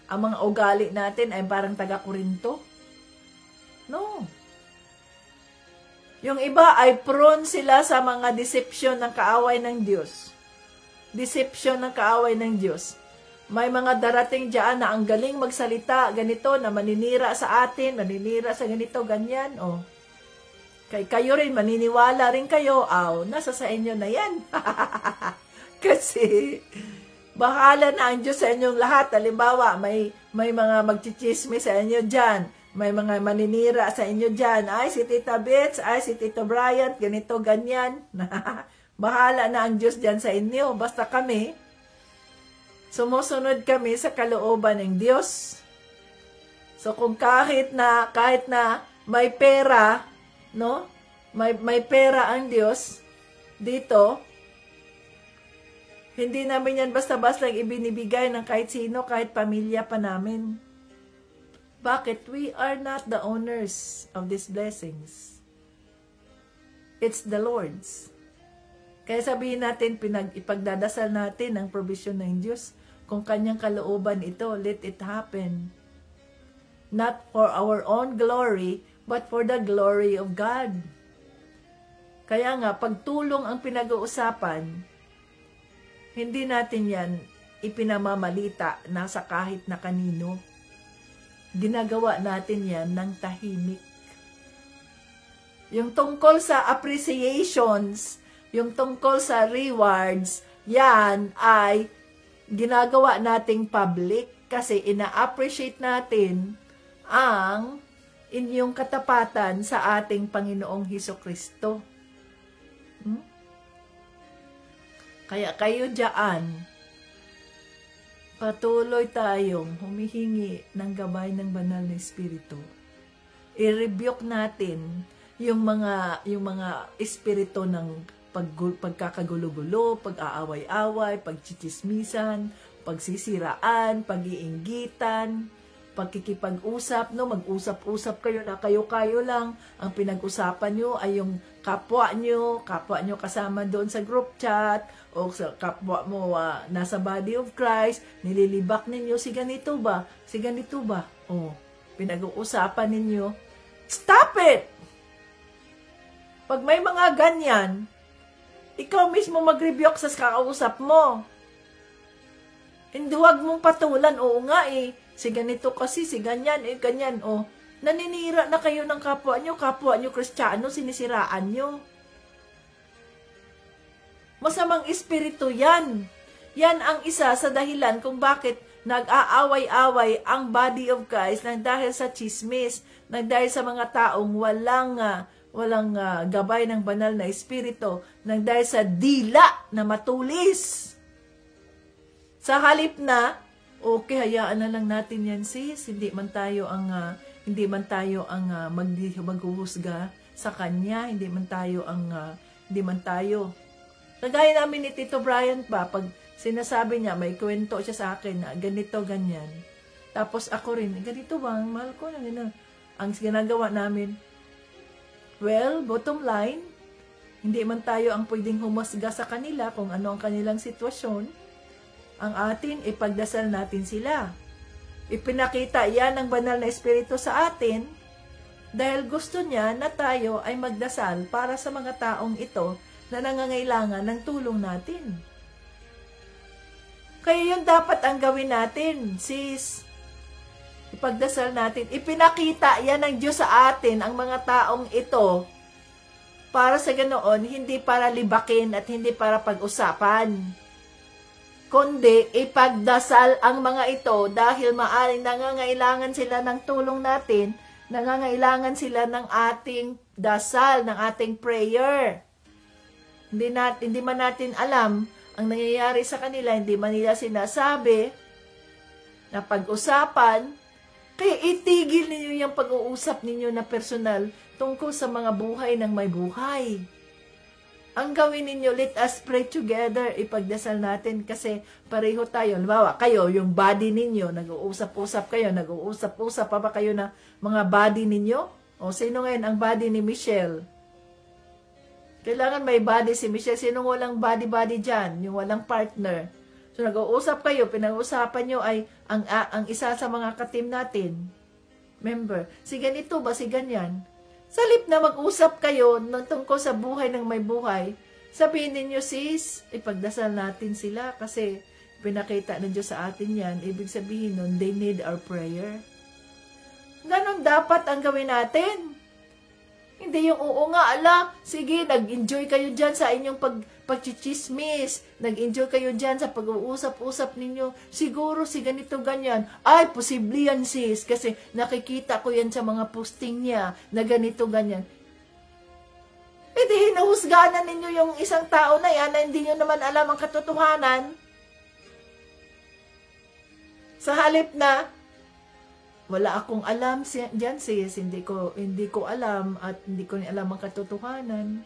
Ang mga ugali natin ay parang taga-Korinto? No. Yung iba ay prone sila sa mga deception ng kaaway ng Diyos. Deception ng kaaway ng Diyos. May mga darating dyan na ang galing magsalita, ganito, na maninira sa atin, maninira sa ganito, ganyan. Kayo rin, maniniwala rin kayo. Nasa sa inyo na yan. Kasi bahala na ang Diyos sa inyong lahat. Halimbawa, may mga magchichisme sa inyo dyan. May mga maninira sa inyo dyan. Ay, si Tita Bets, ay, si Tito Bryant, ganito, ganyan. Bahala na ang Diyos dyan sa inyo. Basta kami, sumusunod kami sa kalooban ng Diyos. So, kung kahit na may pera, no? May pera ang Diyos dito, hindi namin yan basta-basta ibinibigay ng kahit sino, kahit pamilya pa namin. Bakit? We are not the owners of these blessings. It's the Lord's. Kaya sabihin natin, ipagdadasal natin ang provision ng Diyos. Kung kanyang kalooban ito, let it happen. Not for our own glory, but for the glory of God. Kaya nga, pagtulong ang pinag-uusapan, hindi natin yan ipinamamalita na sa kahit na kanino. Ginagawa natin yan ng tahimik. Yung tungkol sa appreciations, yung tungkol sa rewards, yan ay ginagawa nating public kasi ina-appreciate natin ang inyong katapatan sa ating Panginoong Hesukristo. Kaya kayo dyan, patuloy tayong humihingi ng gabay ng banal na Espiritu. I-rebuke natin yung mga espiritu ng pagkakagulo-gulo, pag-aaway-away, pagchichismisan, pagsisiraan, pag-iinggitan, pagkikipag-usap, no? Mag-usap-usap kayo na kayo-kayo lang. Ang pinag-usapan nyo ay yung kapwa nyo kasama doon sa group chat, o sa kapwa mo nasa body of Christ, nililibak ninyo, si ganito ba? O, pinag-uusapan ninyo. Stop it! Pag may mga ganyan, ikaw mismo mag-rebuke sa kakausap mo. Hindi, huwag mong patulan. Oo nga si ganito kasi, si ganyan, ganyan. Naninira na kayo ng kapwa nyo Kristiyano, sinisiraan nyo. Masamang espiritu yan. Yan ang isa sa dahilan kung bakit nag-aaway-away ang body of Christ nang dahil sa chismis, nang dahil sa mga taong walang gabay ng banal na espiritu, nang dahil sa dila na matulis. Sa halip na, okay, hayaan na lang natin yan, sis. Hindi man tayo ang maghuhusga sa kanya. Hindi man tayo. Kagaya namin ni Tito Brian pa, pag sinasabi niya, may kwento siya sa akin na ganito, ganyan. Tapos ako rin, ganito ba? Mahal ko na gano'n. Ang ginagawa namin, well, bottom line, hindi man tayo ang pwedeng humusga sa kanila kung ano ang kanilang sitwasyon. Ang atin, ipagdasal natin sila. Ipinakita yan ng banal na espiritu sa atin dahil gusto niya na tayo ay magdasal para sa mga taong ito na nangangailangan ng tulong natin. Kaya yun dapat ang gawin natin, sis. Ipagdasal natin. Ipinakita yan ng Diyos sa atin, ang mga taong ito, para sa ganoon, hindi para libakin at hindi para pag-usapan. Kundi ipagdasal ang mga ito dahil maaring nangangailangan sila ng tulong natin, nangangailangan sila ng ating dasal, ng ating prayer. Hindi man natin alam ang nangyayari sa kanila, hindi man nila sinasabi na pag-usapan, kaya itigil ninyo yung pag-uusap ninyo na personal tungkol sa mga buhay ng may buhay. Ang gawin ninyo, let us pray together, ipagdasal natin kasi pareho tayo. Halimbawa, kayo, yung body ninyo, nag-uusap-usap kayo, nag-uusap-usap pa ba kayo na mga body ninyo? O sino ngayon ang body ni Michelle? Kailangan may body si Michelle. Sino walang body dyan? Yung walang partner. So, nag-uusap kayo, pinag-uusapan nyo ay ang isa sa mga ka-team natin. Member, si ganito ba, si ganyan? Salip na mag-usap kayo ng tungkol sa buhay ng may buhay, sabihin ninyo, sis, ipagdasal natin sila kasi pinakita ng Diyos sa atin yan. Ibig sabihin nun, they need our prayer. Ganon dapat ang gawin natin. Hindi yung oo nga, sige, nag-enjoy kayo dyan sa inyong pagchichismis. Nag-enjoy kayo dyan sa pag-uusap-usap ninyo. Siguro si ganito ganyan. Ay, posible yan sis, kasi nakikita ko yan sa mga posting niya na ganito ganyan. Hindi, hinahusganan ninyo yung isang tao na yan na hindi nyo naman alam ang katotohanan. Sa halip na, wala akong alam diyan sis, hindi ko alam at hindi ko alam ang katotohanan.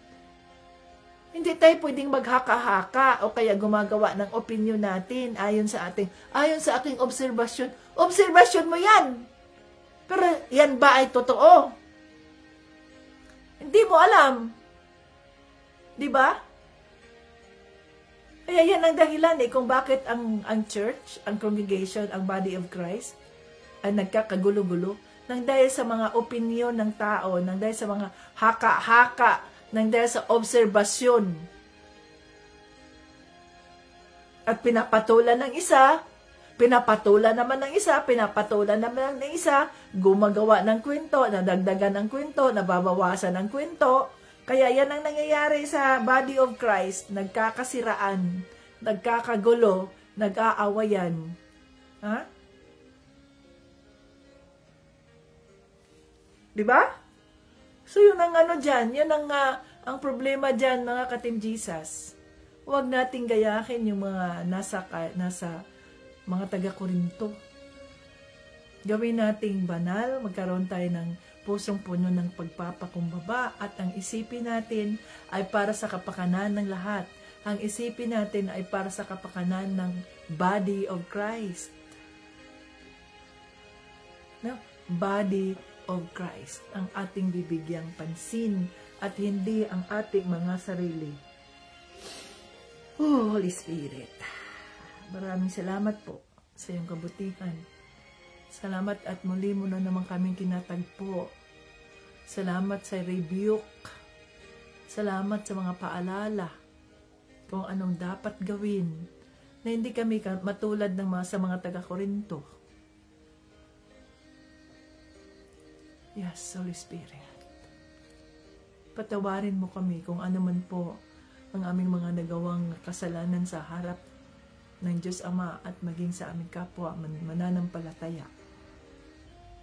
Hindi tayo pwedeng maghaka-haka o kaya gumagawa ng opinion natin ayon sa aking obserbasyon. Obserbasyon mo yan. Pero yan ba ay totoo? Hindi mo alam. 'Di ba? Kaya yan ang dahilan kung bakit ang church, ang congregation, ang body of Christ ay nagkakagulo-gulo nang dahil sa mga opinyon ng tao, nang dahil sa mga haka-haka, nang dahil sa obserbasyon. At pinapatulan ng isa, pinapatulan naman ng isa, gumagawa ng kwento, nadagdagan ng kwento, nababawasan ng kwento. Kaya yan ang nangyayari sa body of Christ, nagkakasiraan, nagkakagulo, nag-aawayan. Ha? Diba? So yun ang dyan, yun ang problema dyan mga ka-Team Jesus. Huwag nating gayahin yung mga nasa mga taga-Korinto. Gawin nating banal, magkaroon tayo ng pusong puno ng pagpapakumbaba at ang isipin natin ay para sa kapakanan ng lahat. Ang isipin natin ay para sa kapakanan ng body of Christ. No? Body of Christ ang ating bibigyang pansin at hindi ang ating mga sarili. Oh, Holy Spirit, maraming salamat po sa iyong kabutihan. Salamat at muli mo na naman kaming kinatagpo. Salamat sa rebuke. Salamat sa mga paalala kung anong dapat gawin na hindi kami matulad ng sa mga taga-Korinto. Yes, Holy Spirit. Patawarin mo kami kung ano man po ang aming mga nagawang kasalanan sa harap ng Diyos Ama at maging sa aming kapwa mananampalataya.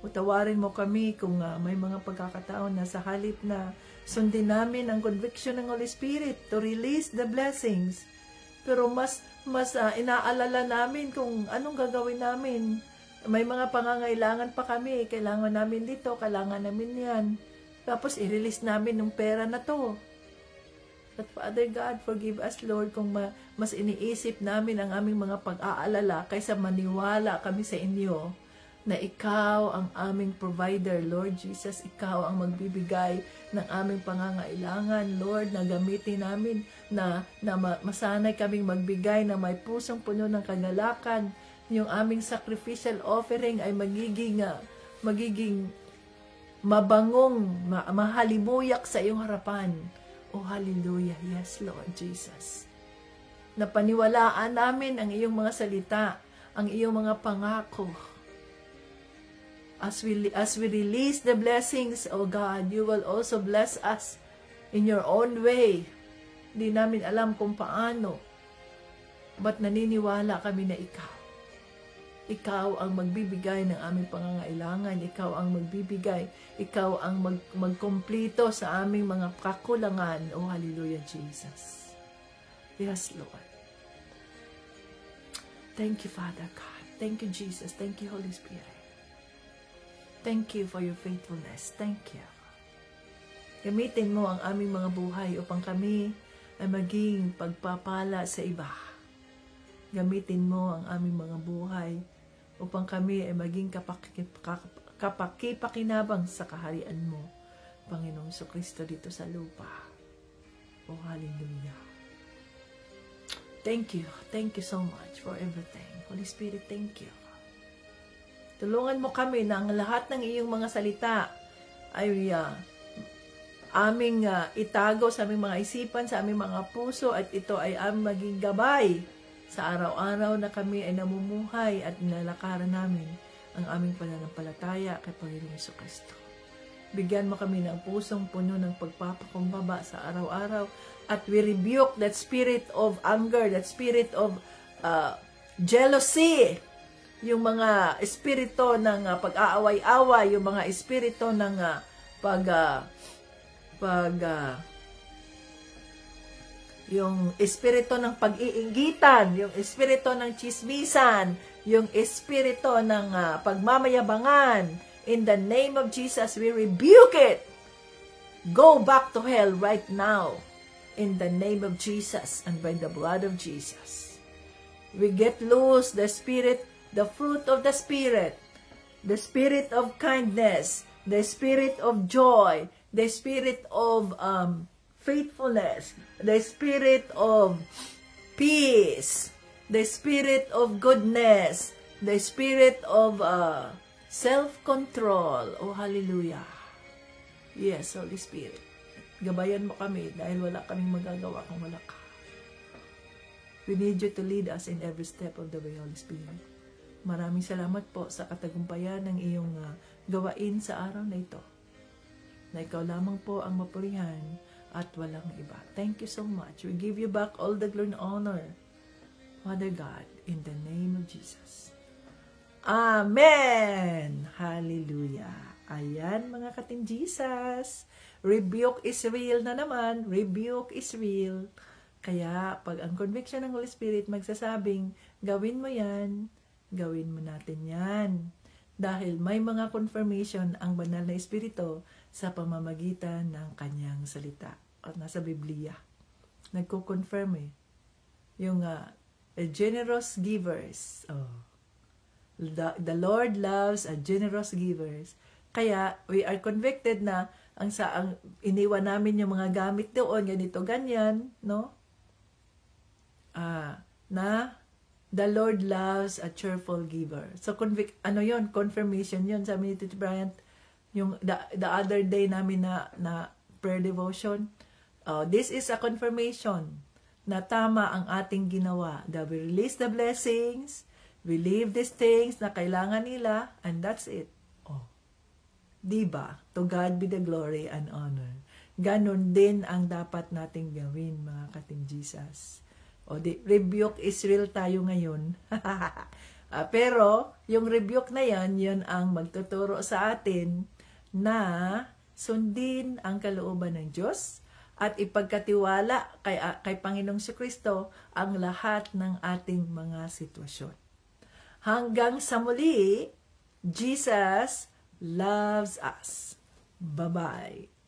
Utawarin mo kami kung may mga pagkakataon na sa halip na sundin namin ang conviction ng Holy Spirit to release the blessings, pero mas inaalala namin kung anong gagawin namin. May mga pangangailangan pa kami, kailangan namin dito, kailangan namin yan. Tapos i-release namin ng pera na to. But Father God, forgive us Lord kung mas iniisip namin ang aming mga pag-aalala kaysa maniwala kami sa inyo na ikaw ang aming provider, Lord Jesus. Ikaw ang magbibigay ng aming pangangailangan, Lord, na gamitin namin na masanay kaming magbigay na may pusong puno ng kagalakan. Yung aming sacrificial offering ay magiging mabangong, mahalimuyak sa iyong harapan. Oh, hallelujah. Yes, Lord Jesus. Napaniwalaan namin ang iyong mga salita, ang iyong mga pangako. As we release the blessings, oh God, you will also bless us in your own way. Di namin alam kung paano, but naniniwala kami na ikaw ang magbibigay ng aming pangangailangan, ikaw ang magbibigay, ikaw ang magkumplito sa aming mga kakulangan. Oh, hallelujah, Jesus. Yes, Lord. Thank you, Father God. Thank you, Jesus. Thank you, Holy Spirit. Thank you for your faithfulness. Thank you. Gamitin mo ang aming mga buhay upang kami ay maging pagpapala sa iba. Gamitin mo ang aming mga buhay upang kami ay maging kapakipakinabang sa kaharian mo, Panginoong Kristo dito sa lupa. Oh, hallelujah. Thank you. Thank you so much for everything. Holy Spirit, thank you. Tulungan mo kami na ang lahat ng iyong mga salita ay aming itago sa aming mga isipan, sa aming mga puso, at ito ay aming maging gabay sa araw-araw na kami ay namumuhay at nilalakaran namin ang aming pananampalataya kay Panginoong Kristo. Bigyan mo kami ng pusong puno ng pagpapakumbaba sa araw-araw, at we rebuke that spirit of anger, that spirit of jealousy, yung mga espiritu ng pag-aaway-away, yung mga espiritu ng yung espiritu ng pag-iinggitan, yung espiritu ng chismisan, yung espiritu ng pagmamayabangan. In the name of Jesus, we rebuke it. Go back to hell right now. In the name of Jesus and by the blood of Jesus. We get loose the spirit, the fruit of the Spirit of kindness, the spirit of joy, the spirit of faithfulness, the spirit of peace, the spirit of goodness, the spirit of self-control. Oh, hallelujah. Yes, Holy Spirit. Gabayan mo kami dahil wala kaming magagawa kung wala ka. We need you to lead us in every step of the way, Holy Spirit. Maraming salamat po sa katagumpayan ng iyong gawain sa araw na ito. Na ikaw lamang po ang mapurihan at walang iba. Thank you so much. We give you back all the glory and honor, Father God, in the name of Jesus. Amen! Hallelujah! Ayan mga kating Jesus. Rebuke is real na naman. Rebuke is real. Kaya pag ang conviction ng Holy Spirit magsasabing, gawin mo yan, gawin mo natin yan. Dahil may mga confirmation ang banal na Espiritu sa pamamagitan ng kanyang salita. At nasa Biblia. Nagko-confirm eh. Yung generous givers. The Lord loves a generous givers. Kaya we are convicted na ang iniwan namin yung mga gamit doon, ganito, ganyan, no? Na the Lord loves a cheerful giver. So, confirmation yun. Sabi ni Tito Bryant, yung the other day namin na prayer devotion, this is a confirmation na tama ang ating ginawa. That we release the blessings, we leave these things na kailangan nila, and that's it. Diba? To God be the glory and honor. Ganon din ang dapat nating gawin, mga ka-Team Jesus. Rebuke Israel tayo ngayon. Pero, yung rebuke na yan, yun ang magtuturo sa atin na sundin ang kalooban ng Diyos at ipagkatiwala kay Panginoong Jesucristo ang lahat ng ating mga sitwasyon. Hanggang sa muli, Jesus loves us. Bye-bye.